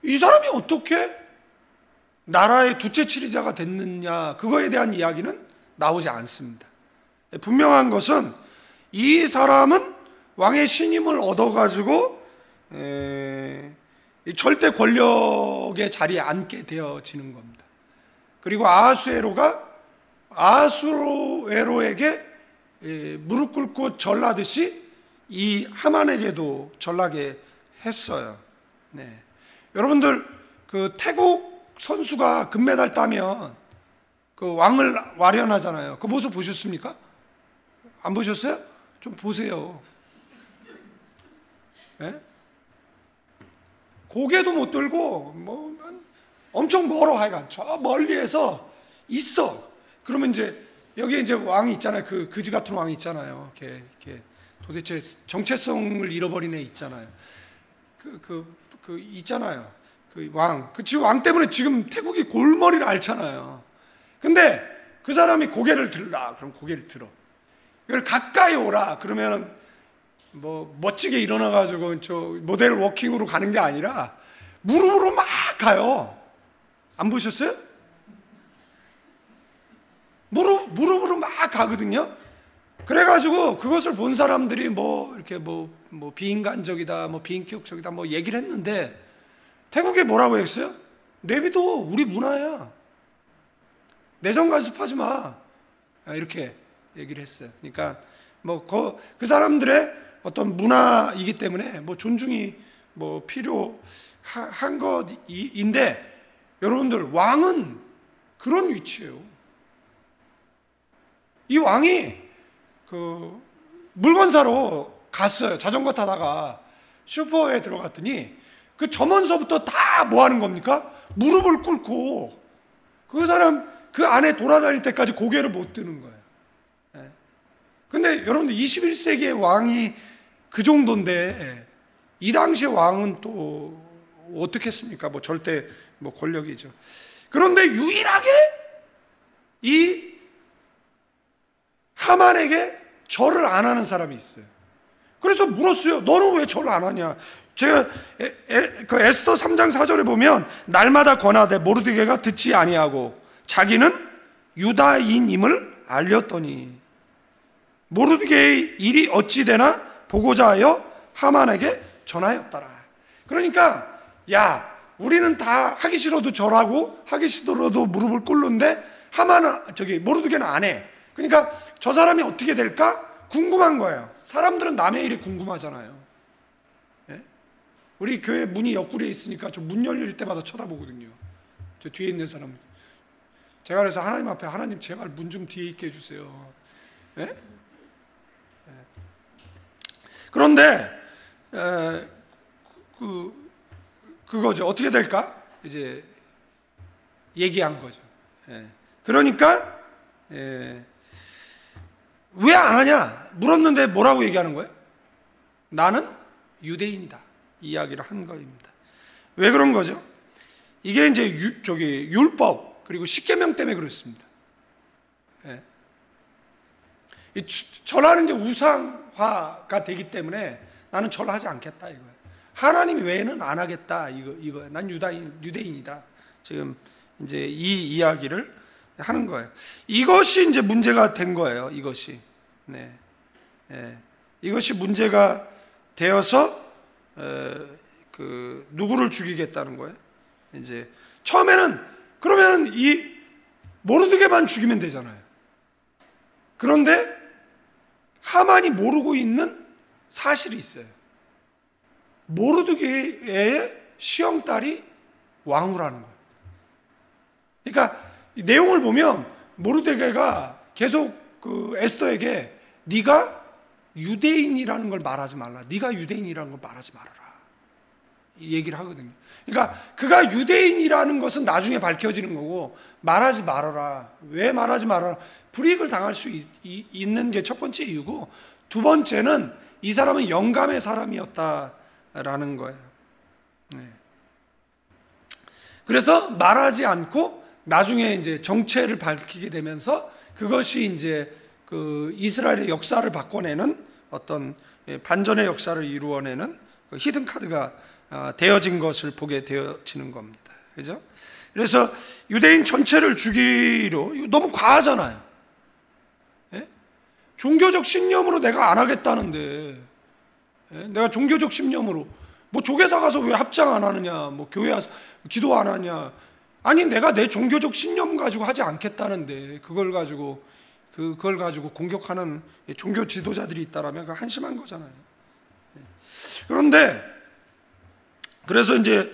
이 사람이 어떻게 나라의 두째 치리자가 됐느냐, 그거에 대한 이야기는 나오지 않습니다. 분명한 것은 이 사람은 왕의 신임을 얻어가지고 절대 권력의 자리에 앉게 되어지는 겁니다. 그리고 아수에로에게 무릎 꿇고 절하듯이 이 하만에게도 절하게 했어요. 네. 여러분들 그 태국 선수가 금메달 따면 그 왕을 와련하잖아요. 그 모습 보셨습니까? 안 보셨어요? 좀 보세요. 네? 고개도 못 들고 뭐 엄청 멀어, 하여간 저 멀리에서 있어. 그러면 이제 여기 이제 왕이 있잖아요. 그 그지 같은 왕이 있잖아요. 이렇게 도대체 정체성을 잃어버린 애 있잖아요. 있잖아요. 그 왕 때문에 지금 태국이 골머리를 앓잖아요. 근데 그 사람이 고개를 들라, 그럼 고개를 들어. 이걸 가까이 오라, 그러면 뭐 멋지게 일어나가지고 저 모델 워킹으로 가는 게 아니라 무릎으로 막 가요. 안 보셨어요? 무릎으로 막 가거든요. 그래가지고 그것을 본 사람들이 이렇게 비인간적이다, 비인격적이다, 얘기를 했는데, 태국에 뭐라고 했어요? 내비둬, 우리 문화야. 내정 간섭하지 마. 이렇게 얘기를 했어요. 그러니까 그 사람들의 어떤 문화이기 때문에 존중이 필요한 것인데, 여러분들, 왕은 그런 위치예요. 이 왕이 물건 사러 갔어요. 자전거 타다가 슈퍼에 들어갔더니 그 점원서부터 다 뭐 하는 겁니까? 무릎을 꿇고 그 사람 그 안에 돌아다닐 때까지 고개를 못 드는 거예요. 근데 여러분들 21세기의 왕이 그 정도인데, 이 당시의 왕은 또 어떻겠습니까? 절대 권력이죠. 그런데 유일하게 이 하만에게 절을 안 하는 사람이 있어요. 그래서 물었어요. 너는 왜 절을 안 하냐? 제가 그 에스더 3장 4절에 보면, 날마다 권하되 모르드게가 듣지 아니하고 자기는 유다인임을 알렸더니 모르드게의 일이 어찌 되나 보고자 하여 하만에게 전하였더라. 그러니까 우리는 다 하기 싫어도 절하고 하기 싫어도 무릎을 꿇는데 모르드게는 안 해. 그러니까 저 사람이 어떻게 될까 궁금한 거예요. 사람들은 남의 일이 궁금하잖아요. 네? 우리 교회 문이 옆구리에 있으니까 저 문 열릴 때마다 쳐다보거든요. 저 뒤에 있는 사람. 제가 그래서 하나님 앞에, 하나님 제발 문 좀 뒤에 있게 해주세요. 네? 네. 그런데 그거죠. 어떻게 될까? 이제 얘기한 거죠. 그러니까 왜 안 하냐 물었는데 뭐라고 얘기하는 거예요? 나는 유대인이다, 이야기를 한 거입니다. 왜 그런 거죠? 이게 이제 율법 그리고 십계명 때문에 그렇습니다. 절하는 게 우상화가 되기 때문에 나는 절하지 않겠다 이거예요. 하나님 외에는 안 하겠다 이거예요. 난 유대인이다. 지금 이제 이 이야기를 하는 거예요. 이것이 이제 문제가 된 거예요. 이것이. 이것이 문제가 되어서 누구를 죽이겠다는 거예요? 이제 처음에는 그러면 이 모르드게만 죽이면 되잖아요. 그런데 하만이 모르고 있는 사실이 있어요. 모르드게의 시형딸이 왕후라는 거예요. 그러니까 이 내용을 보면 모르드게가 계속 에스더에게 네가 유대인이라는 걸 말하지 말라. 네가 유대인이라는 걸 말하지 말아라. 이 얘기를 하거든요. 그러니까 그가 유대인이라는 것은 나중에 밝혀지는 거고 말하지 말아라. 왜 말하지 말아라? 불이익을 당할 수 있는 게 첫 번째 이유고, 두 번째는 이 사람은 영감의 사람이었다라는 거예요. 그래서 말하지 않고 나중에 이제 정체를 밝히게 되면서 그것이 이제 이스라엘의 역사를 바꿔내는 어떤 반전의 역사를 이루어내는 히든 카드가 되어진 것을 보게 되어지는 겁니다. 그죠? 그래서 유대인 전체를 죽이로, 이거 너무 과하잖아요. 예? 종교적 신념으로 내가 안 하겠다는데, 예? 내가 종교적 신념으로 조계사 가서 왜 합장 안 하느냐, 교회 와서 기도 안 하냐, 아니 내가 내 종교적 신념 가지고 하지 않겠다는데 그걸 가지고 공격하는 종교 지도자들이 있다라면 그 한심한 거잖아요. 그런데 그래서 이제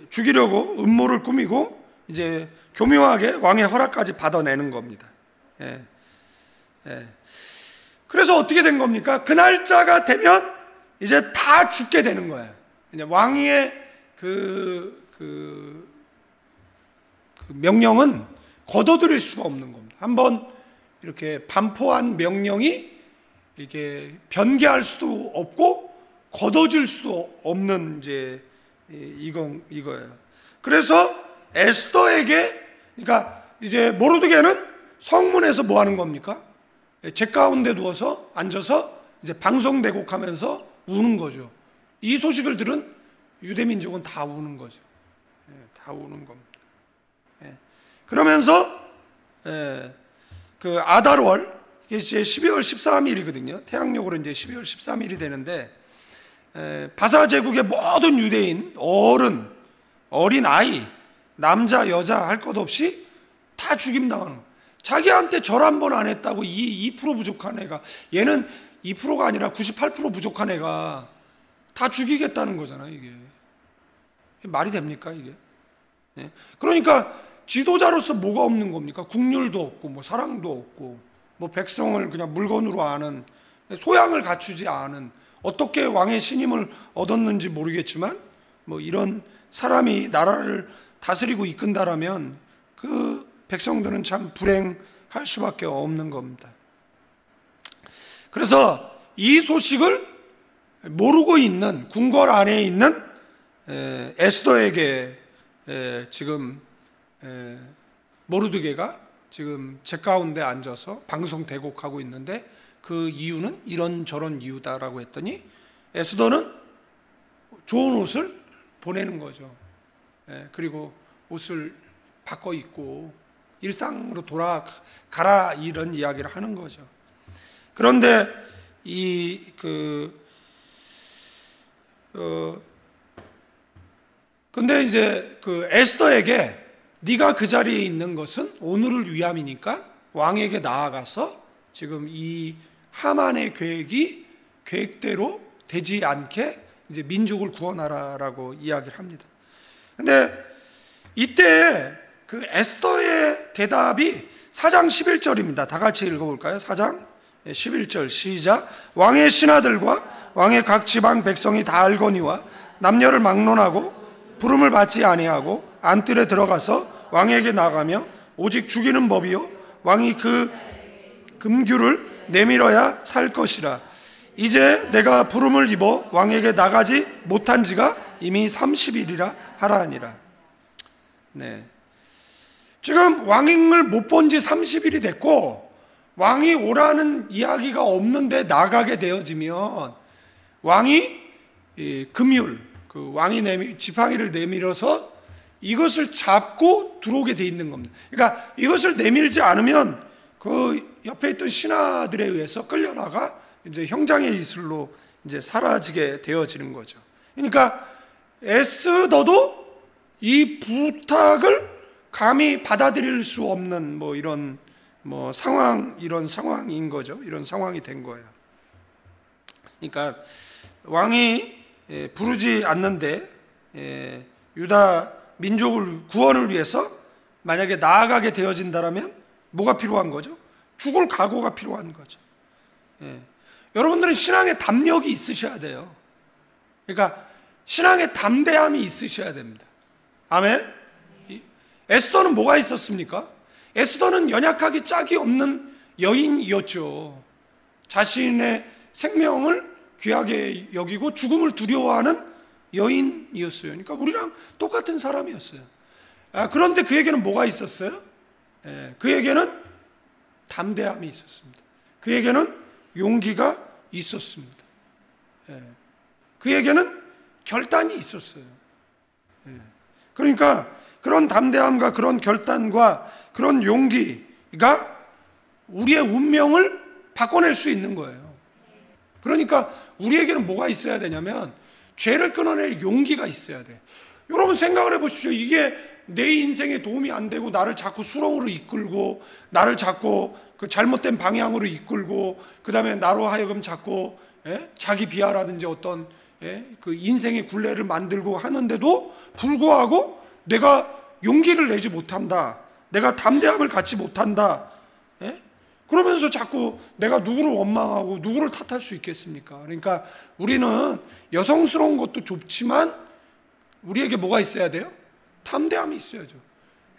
죽이려고 음모를 꾸미고 이제 교묘하게 왕의 허락까지 받아내는 겁니다. 그래서 어떻게 된 겁니까? 그 날짜가 되면 이제 다 죽게 되는 거예요. 이제 왕위의 그 명령은 거둬들일 수가 없는 겁니다. 한번 이렇게 반포한 명령이 이게 변개할 수도 없고 거둬질 수도 없는 이제 이거예요. 그래서 에스더에게, 그러니까 이제 모르드게는 성문에서 뭐 하는 겁니까? 제 가운데 누워서 앉아서 이제 방송대곡하면서 우는 거죠. 이 소식을 들은 유대민족은 다 우는 거죠. 다 우는 겁니다. 그러면서 그 아달월, 이게 이제 12월 13일이거든요. 태양력으로 이제 12월 13일이 되는데, 바사 제국의 모든 유대인, 어린 아이, 남자, 여자 할 것 없이 다 죽임당하는 거예요. 자기한테 절 한 번 안 했다고 2% 부족한 애가, 얘는 2%가 아니라 98% 부족한 애가 다 죽이겠다는 거잖아요. 이게 말이 됩니까 이게? 그러니까 지도자로서 뭐가 없는 겁니까? 국률도 없고 뭐 사랑도 없고 뭐 백성을 그냥 물건으로 아는, 소양을 갖추지 않은, 어떻게 왕의 신임을 얻었는지 모르겠지만 뭐 이런 사람이 나라를 다스리고 이끈다라면 그 백성들은 참 불행할 수밖에 없는 겁니다. 그래서 이 소식을 모르고 있는 궁궐 안에 있는 에스더에게 지금 모르드게가 지금 제 가운데 앉아서 방송 대곡하고 있는데, 그 이유는 이런저런 이유다라고 했더니 에스더는 좋은 옷을 보내는 거죠. 그리고 옷을 바꿔 입고 일상으로 돌아가라, 이런 이야기를 하는 거죠. 그런데 근데 이제 그 에스더에게 네가 그 자리에 있는 것은 오늘을 위함이니까 왕에게 나아가서 지금 이 하만의 계획대로 되지 않게 이제 민족을 구원하라라고 이야기를 합니다. 근데 이때 그 에스더의 대답이 4장 11절입니다. 다 같이 읽어볼까요? 4장 11절 시작. 왕의 신하들과 왕의 각 지방 백성이 다 알거니와 남녀를 막론하고 부름을 받지 아니하고 안뜰에 들어가서 왕에게 나가며 오직 죽이는 법이요 왕이 그 금규를 내밀어야 살 것이라. 이제 내가 부름을 입어 왕에게 나가지 못한 지가 이미 30일이라 하라 하니라. 네. 지금 왕을 못 본 지 30일이 됐고 왕이 오라는 이야기가 없는데 나가게 되어지면 왕이 금율, 그 왕이 지팡이를 내밀어서 이것을 잡고 들어오게 돼 있는 겁니다. 그러니까 이것을 내밀지 않으면 그 옆에 있던 신하들에 의해서 끌려나가 이제 형장의 이슬로 이제 사라지게 되어지는 거죠. 그러니까 에스더도 이 부탁을 감히 받아들일 수 없는 뭐 이런 이런 상황인 거죠. 이런 상황이 된 거예요. 그러니까 왕이 부르지 않는데 유다 민족을 구원을 위해서 만약에 나아가게 되어진다면 뭐가 필요한 거죠? 죽을 각오가 필요한 거죠. 여러분들은 신앙의 담력이 있으셔야 돼요. 그러니까 신앙의 담대함이 있으셔야 됩니다. 아멘. 에스더는 뭐가 있었습니까? 에스더는 연약하기 짝이 없는 여인이었죠. 자신의 생명을 귀하게 여기고 죽음을 두려워하는 여인이었어요. 그러니까 우리랑 똑같은 사람이었어요. 그런데 그에게는 뭐가 있었어요? 그에게는 담대함이 있었습니다. 그에게는 용기가 있었습니다. 그에게는 결단이 있었어요. 그러니까 그런 담대함과 그런 결단과 그런 용기가 우리의 운명을 바꿔낼 수 있는 거예요. 그러니까 우리에게는 뭐가 있어야 되냐면 죄를 끊어낼 용기가 있어야 돼. 여러분 생각을 해보십시오. 이게 내 인생에 도움이 안 되고 나를 자꾸 수렁으로 이끌고 나를 자꾸 그 잘못된 방향으로 이끌고 그 다음에 나로 하여금 자꾸 자기 비하라든지 어떤 그 인생의 굴레를 만들고 하는데도 불구하고 내가 용기를 내지 못한다, 내가 담대함을 갖지 못한다, 그러면서 자꾸 내가 누구를 원망하고 누구를 탓할 수 있겠습니까? 그러니까 우리는 여성스러운 것도 좋지만 우리에게 뭐가 있어야 돼요? 담대함이 있어야죠.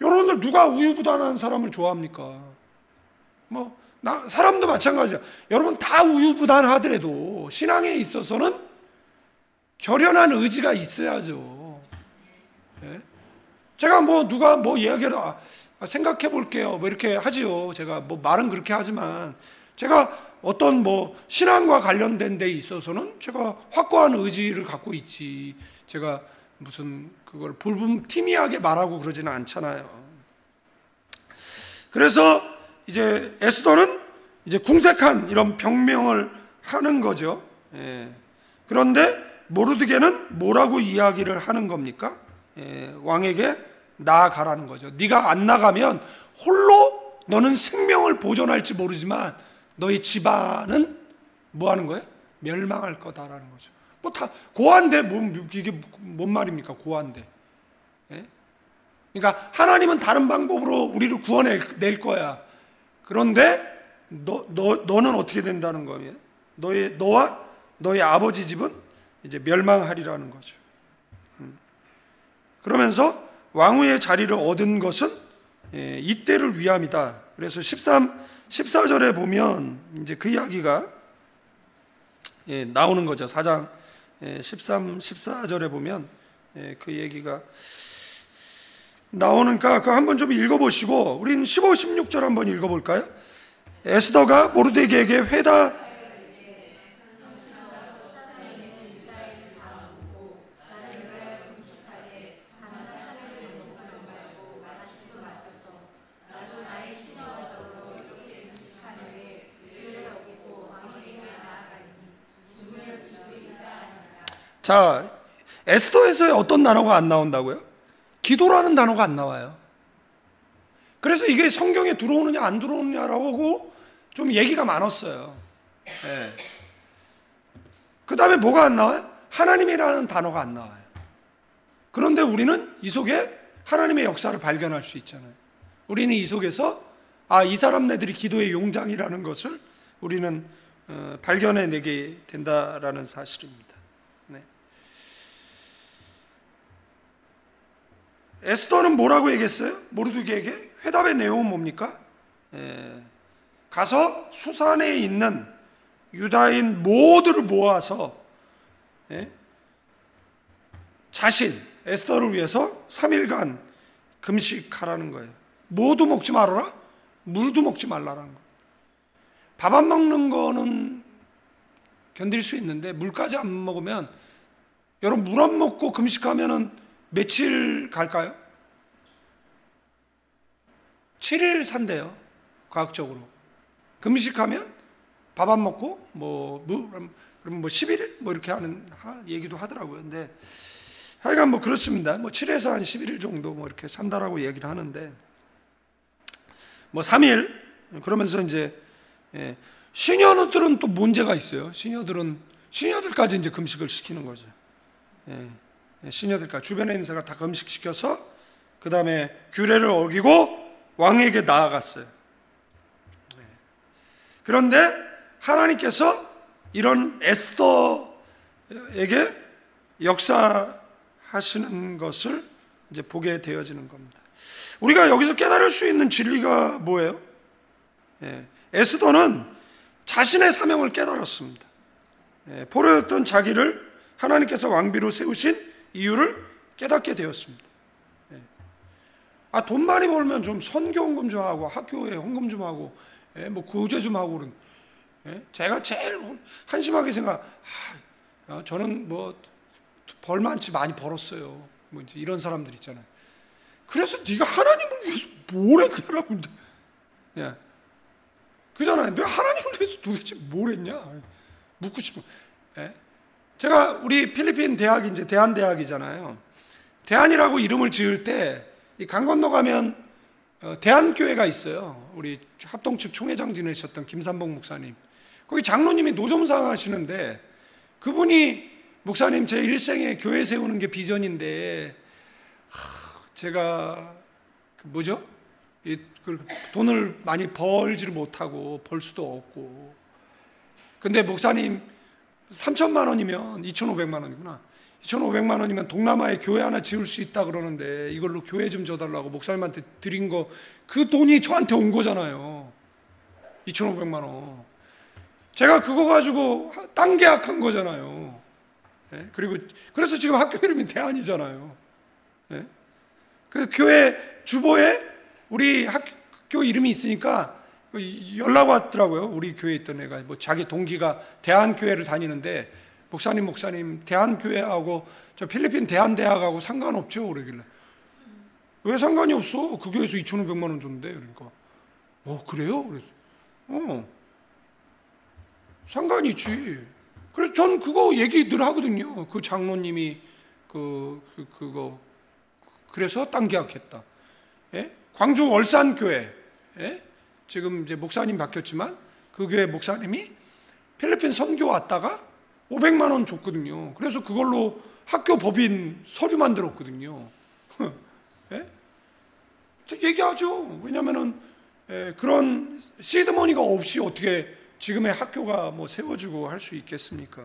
여러분들 누가 우유부단한 사람을 좋아합니까? 사람도 마찬가지야. 여러분 다 우유부단하더라도 신앙에 있어서는 결연한 의지가 있어야죠. 제가 누가 이야기를 생각해 볼게요 이렇게 하지요. 제가 말은 그렇게 하지만 제가 어떤 신앙과 관련된 데 있어서는 제가 확고한 의지를 갖고 있지, 제가 무슨 그걸 불분티미하게 말하고 그러지는 않잖아요. 그래서 이제 에스더는 이제 궁색한 이런 병명을 하는 거죠. 그런데 모르드게는 뭐라고 이야기를 하는 겁니까? 왕에게 나아가라는 거죠. 네가 안 나가면 홀로 너는 생명을 보존할지 모르지만 너희 집안은 뭐 하는 거예요? 멸망할 거다라는 거죠. 뭐 다 고한데 이게 뭔 말입니까? 고한데. 그러니까 하나님은 다른 방법으로 우리를 구원낼 거야. 그런데 너는 어떻게 된다는 거예요? 너와 너희 아버지 집은 이제 멸망하리라는 거죠. 그러면서 왕후의 자리를 얻은 것은 이때를 위함이다. 그래서 14절에 보면 이제 그 이야기가 나오는 거죠. 4장 14절에 보면 그 얘기가 나오니까 그 한번 좀 읽어보시고 우린 15, 16절 한번 읽어볼까요? 에스더가 모르드게에게 자, 에스더에서의 어떤 단어가 안 나온다고요? 기도라는 단어가 안 나와요. 그래서 이게 성경에 들어오느냐 안 들어오느냐라고 좀 얘기가 많았어요. 그 다음에 뭐가 안 나와요? 하나님이라는 단어가 안 나와요. 그런데 우리는 이 속에 하나님의 역사를 발견할 수 있잖아요. 우리는 이 속에서 이 사람네들이 기도의 용장이라는 것을 우리는 발견해내게 된다라는 사실입니다. 에스더는 뭐라고 얘기했어요? 모르드게에게 회답의 내용은 뭡니까? 가서 수산에 있는 유다인 모두를 모아서 자신 에스더를 위해서 3일간 금식하라는 거예요. 모두 먹지 말아라, 물도 먹지 말라라는 거예요. 밥 안 먹는 거는 견딜 수 있는데 물까지 안 먹으면, 여러분 물 안 먹고 금식하면은 며칠 갈까요? 7일 산대요. 과학적으로. 금식하면 밥 안 먹고 그럼 11일 이렇게 하는 얘기도 하더라고요. 근데 하여간 그렇습니다. 7에서 한 11일 정도 이렇게 산다라고 얘기를 하는데 3일 그러면서 이제 시녀들은 또 문제가 있어요. 시녀들까지 이제 금식을 시키는 거죠. 시녀들까지 주변에 있는 사람 다 금식시켜서 그 다음에 규례를 어기고 왕에게 나아갔어요. 그런데 하나님께서 이런 에스더에게 역사하시는 것을 이제 보게 되어지는 겁니다. 우리가 여기서 깨달을 수 있는 진리가 뭐예요? 에스더는 자신의 사명을 깨달았습니다. 포로였던 자기를 하나님께서 왕비로 세우신 이유를 깨닫게 되었습니다. 돈 많이 벌면 좀 선교 헌금 좀 하고 학교에 헌금 좀 하고 구제 좀 하고 그런. 제가 제일 한심하게 저는 벌 많지 많이 벌었어요. 이제 이런 사람들 있잖아요. 그래서 네가 하나님을 위해서 뭘 했냐라고. 그잖아요. 내가 하나님을 위해서 도대체 뭘 했냐 묻고 싶어. 제가 우리 필리핀 대학이 이제 대한대학이잖아요. 대한이라고 이름을 지을 때 이 강 건너가면 대한교회가 있어요. 우리 합동측 총회장 지내셨던 김삼복 목사님. 거기 장로님이 노점상 하시는데 그분이 목사님 제 일생에 교회 세우는 게 비전인데 제가 돈을 많이 벌지를 못하고 벌 수도 없고 근데 목사님 3천만 원이면 2,500만 원이구나. 2,500만 원이면 동남아에 교회 하나 지을 수 있다 그러는데 이걸로 교회 좀 줘달라고 목사님한테 드린 거 그 돈이 저한테 온 거잖아요. 2,500만 원. 제가 그거 가지고 땅 계약한 거잖아요. 그래서 지금 학교 이름이 대안이잖아요. 그 교회 주보에 우리 학교 이름이 있으니까 연락 왔더라고요. 우리 교회에 있던 애가 자기 동기가 대한교회를 다니는데 목사님 대한교회하고 저 필리핀 대한대학하고 상관없죠 그러길래 왜 상관이 없어? 그 교회에서 2,500만 원 줬는데 그러니까 그래요? 그래서 상관이 있지. 그래서 전 그거 얘기 늘 하거든요. 그 장로님이 그거 그래서 땅 계약했다. 예? 광주 월산교회, 예? 지금 이제 목사님 바뀌었지만 그 교회 목사님이 필리핀 선교 왔다가 500만 원 줬거든요. 그래서 그걸로 학교 법인 서류 만들었거든요. 예? 얘기하죠. 왜냐하면은 그런 시드머니가 없이 어떻게 지금의 학교가 뭐 세워지고 할 수 있겠습니까?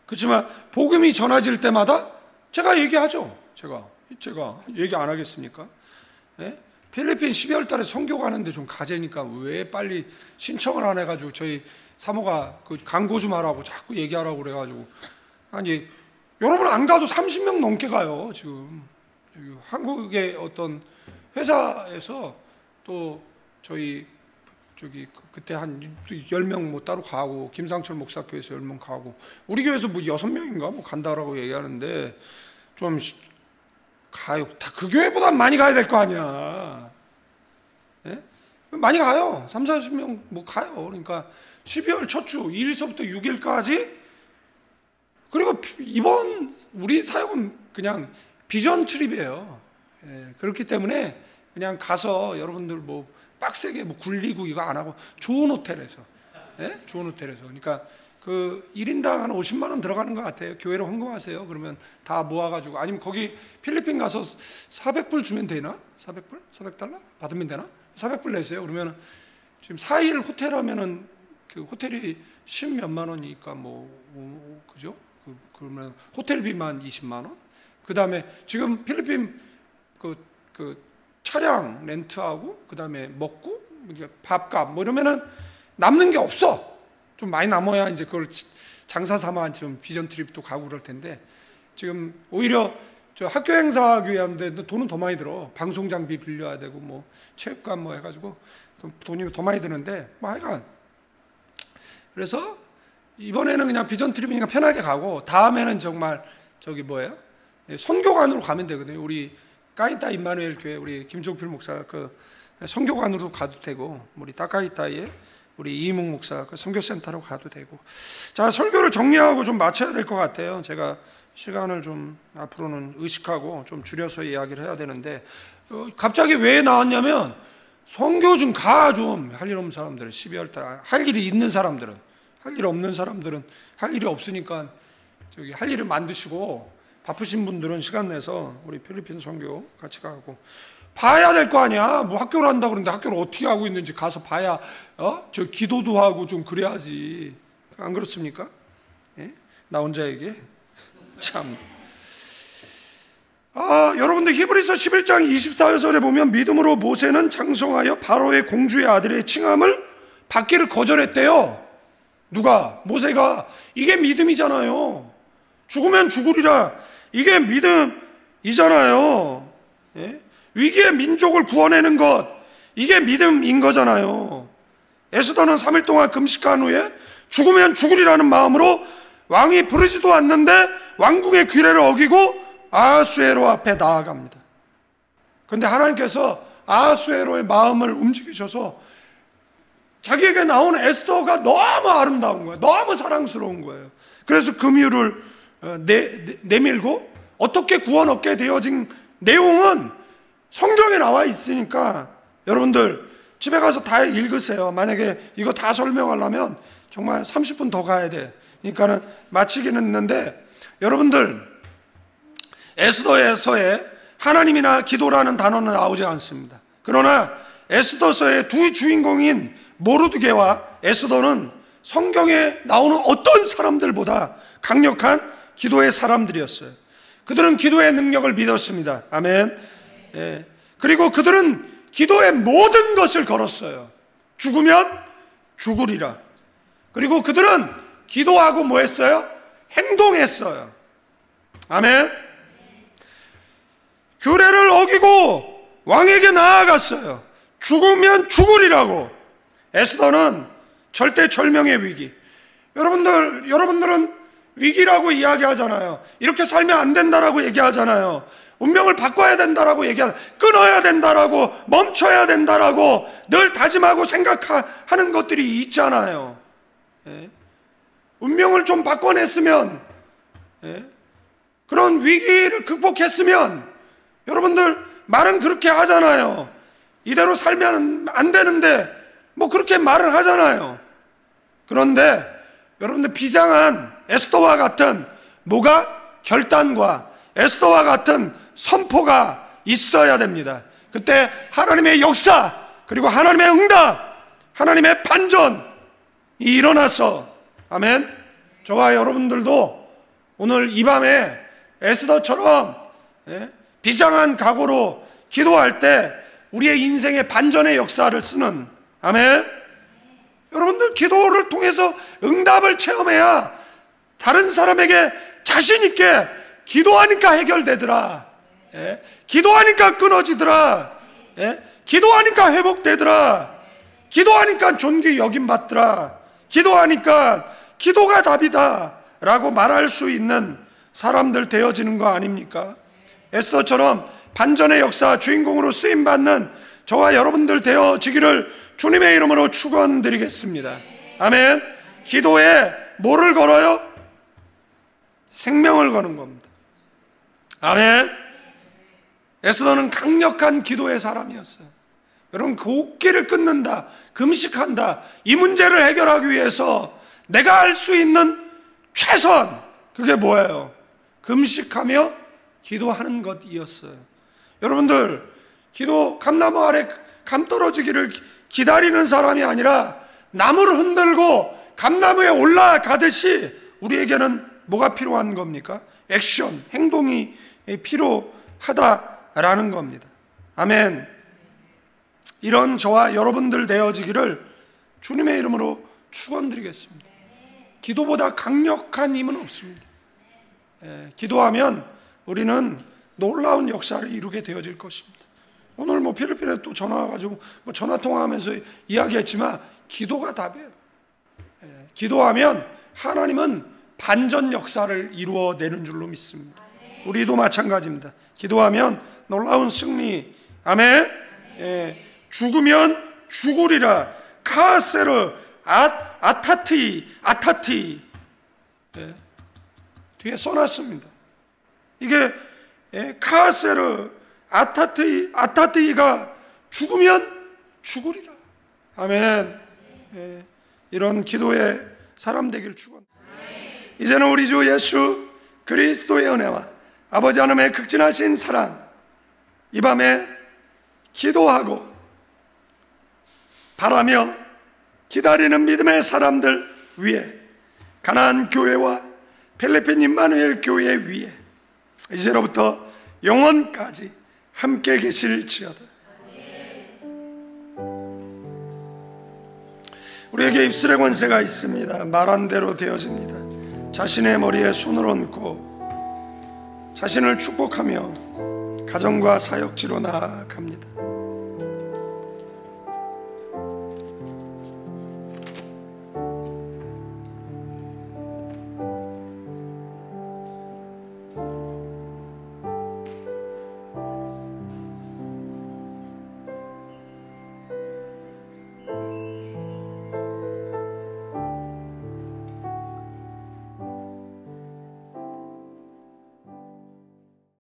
그렇지만 복음이 전해질 때마다 제가 얘기하죠. 제가 얘기 안 하겠습니까? 예? 필리핀 12월 달에 선교 가는데 좀 가재니까 왜 빨리 신청을 안 해가지고 저희 사모가 그 광고 좀 하라고 자꾸 얘기하라고 그래가지고, 아니 여러분 안 가도 30명 넘게 가요. 지금 한국의 어떤 회사에서 또 저희 그때 한 10명 뭐 따로 가고, 김상철 목사교회에서 10명 가고, 우리 교회에서 뭐 6명인가 뭐 간다라고 얘기하는데 좀 가요. 다 그 교회보다 많이 가야 될 거 아니야. 예? 많이 가요. 3, 40명 뭐 가요. 그러니까 12월 첫 주 2일서부터 6일까지. 그리고 이번 우리 사역은 그냥 비전 트립이에요. 예, 그렇기 때문에 그냥 가서 여러분들 뭐 빡세게 뭐 굴리고 이거 안 하고 좋은 호텔에서, 예? 좋은 호텔에서. 그러니까 그 1인당 한 50만 원 들어가는 것 같아요. 교회로 헌금하세요. 그러면 다 모아가지고, 아니면 거기 필리핀 가서 400불 주면 되나? 400불? 400달러? 받으면 되나? 400불 내세요. 그러면 지금 4일 호텔 하면은 그 호텔이 10몇만 원이니까 그죠? 그러면 호텔비만 20만 원? 그 다음에 지금 필리핀 그 차량 렌트하고, 그 다음에 먹고, 밥값 뭐 이러면은 남는 게 없어. 좀 많이 남아야 이제 그걸 장사 삼아 지금 비전 트립도 가고 그럴 텐데, 지금 오히려 저 학교 행사 교회 하는데 돈은 더 많이 들어. 방송 장비 빌려야 되고 뭐 체육관 뭐 해가지고 돈이 더 많이 드는데, 뭐 하여간 그래서 이번에는 그냥 비전 트립이니까 편하게 가고, 다음에는 정말 선교관으로 가면 되거든요. 우리 까이타 임마누엘 교회 우리 김종필 목사 그 선교관으로 가도 되고, 우리 따까이타에 우리 이희묵 목사 그 선교센터로 가도 되고. 자, 설교를 정리하고 좀 마쳐야 될 것 같아요. 제가 시간을 좀 앞으로는 의식하고 좀 줄여서 이야기를 해야 되는데, 갑자기 왜 나왔냐면, 선교 좀 가. 좀 할 일 없는 사람들은 12월 달 할 일이 있는 사람들은, 할 일 없는 사람들은 할 일이 없으니까 할 일을 만드시고, 바쁘신 분들은 시간 내서 우리 필리핀 선교 같이 가고 봐야 될 거 아니야. 뭐 학교를 한다고 그러는데 학교를 어떻게 하고 있는지 가서 봐야 저 기도도 하고 좀 그래야지. 안 그렇습니까? 예? 나 혼자에게 참. 여러분들 히브리서 11장 24절에 보면 믿음으로 모세는 장성하여 바로의 공주의 아들의 칭함을 받기를 거절했대요. 누가? 모세가. 이게 믿음이잖아요. 죽으면 죽으리라. 이게 믿음이잖아요. 예? 위기의 민족을 구원하는 것, 이게 믿음인 거잖아요. 에스더는 3일 동안 금식한 후에 죽으면 죽으리라는 마음으로 왕이 부르지도 않는데 왕궁의 규례를 어기고 아하수에로 앞에 나아갑니다. 그런데 하나님께서 아하수에로의 마음을 움직이셔서 자기에게 나온 에스더가 너무 아름다운 거예요. 너무 사랑스러운 거예요. 그래서 금유를 내밀고 어떻게 구원 얻게 되어진 내용은 성경에 나와 있으니까 여러분들 집에 가서 다 읽으세요. 만약에 이거 다 설명하려면 정말 30분 더 가야 돼. 그러니까는 마치기는 했는데, 여러분들 에스더서에 하나님이나 기도라는 단어는 나오지 않습니다. 그러나 에스더서의 두 주인공인 모르드게와 에스더는 성경에 나오는 어떤 사람들보다 강력한 기도의 사람들이었어요. 그들은 기도의 능력을 믿었습니다. 아멘. 예. 그리고 그들은 기도의 모든 것을 걸었어요. 죽으면 죽으리라. 그리고 그들은 기도하고 뭐 했어요? 행동했어요. 아멘. 규례를 어기고 왕에게 나아갔어요. 죽으면 죽으리라고. 에스더는 절대절명의 위기. 여러분들은 위기라고 이야기하잖아요. 이렇게 살면 안 된다라고 얘기하잖아요. 운명을 바꿔야 된다라고 끊어야 된다라고, 멈춰야 된다라고 늘 다짐하고 생각하는 것들이 있잖아요. 예? 운명을 좀 바꿔냈으면, 예? 그런 위기를 극복했으면, 여러분들 말은 그렇게 하잖아요. 이대로 살면 안 되는데 뭐 그렇게 말을 하잖아요. 그런데 여러분들 비장한 에스더와 같은 결단과 에스더와 같은 선포가 있어야 됩니다. 그때 하나님의 역사, 그리고 하나님의 응답, 하나님의 반전이 일어나서, 아멘, 저와 여러분들도 오늘 이 밤에 에스더처럼 비장한 각오로 기도할 때 우리의 인생의 반전의 역사를 쓰는, 아멘, 여러분들 기도를 통해서 응답을 체험해야 다른 사람에게 자신 있게 기도하니까 해결되더라, 기도하니까 끊어지더라, 기도하니까 회복되더라, 기도하니까 존귀 여김받더라, 기도하니까 기도가 답이다 라고 말할 수 있는 사람들 되어지는 거 아닙니까? 에스더처럼 반전의 역사 주인공으로 쓰임받는 저와 여러분들 되어지기를 주님의 이름으로 축원드리겠습니다. 아멘. 기도에 뭐를 걸어요? 생명을 거는 겁니다. 아멘. 에스더는 강력한 기도의 사람이었어요. 여러분, 곡기를 끊는다, 금식한다, 이 문제를 해결하기 위해서 내가 할 수 있는 최선, 그게 뭐예요? 금식하며 기도하는 것이었어요. 여러분들, 기도, 감나무 아래 감 떨어지기를 기다리는 사람이 아니라 나무를 흔들고 감나무에 올라가듯이 우리에게는 뭐가 필요한 겁니까? 액션, 행동이 필요하다라는 겁니다. 아멘. 이런 저와 여러분들 되어지기를 주님의 이름으로 축원드리겠습니다. 기도보다 강력한 힘은 없습니다. 기도하면 우리는 놀라운 역사를 이루게 되어질 것입니다. 오늘 필리핀에 또 전화 와가지고 전화 통화하면서 이야기했지만 기도가 답이에요. 기도하면 하나님은 반전 역사를 이루어내는 줄로 믿습니다. 우리도 마찬가지입니다. 기도하면 놀라운 승리. 아멘. 죽으면 죽으리라. 카세르 아타티 뒤에 써놨습니다. 이게 카세르 아타티가 죽으면 죽으리라. 아멘. 이런 기도의 사람 되기를 축원합니다. 이제는 우리 주 예수 그리스도의 은혜와 아버지 하나님의 극진하신 사랑, 이 밤에 기도하고 바라며 기다리는 믿음의 사람들 위에, 가나안 교회와 필리핀 임마누엘 교회 위에 이제로부터 영원까지 함께 계실지어다. 우리에게 입술의 권세가 있습니다. 말한 대로 되어집니다. 자신의 머리에 손을 얹고 자신을 축복하며 가정과 사역지로 나아갑니다.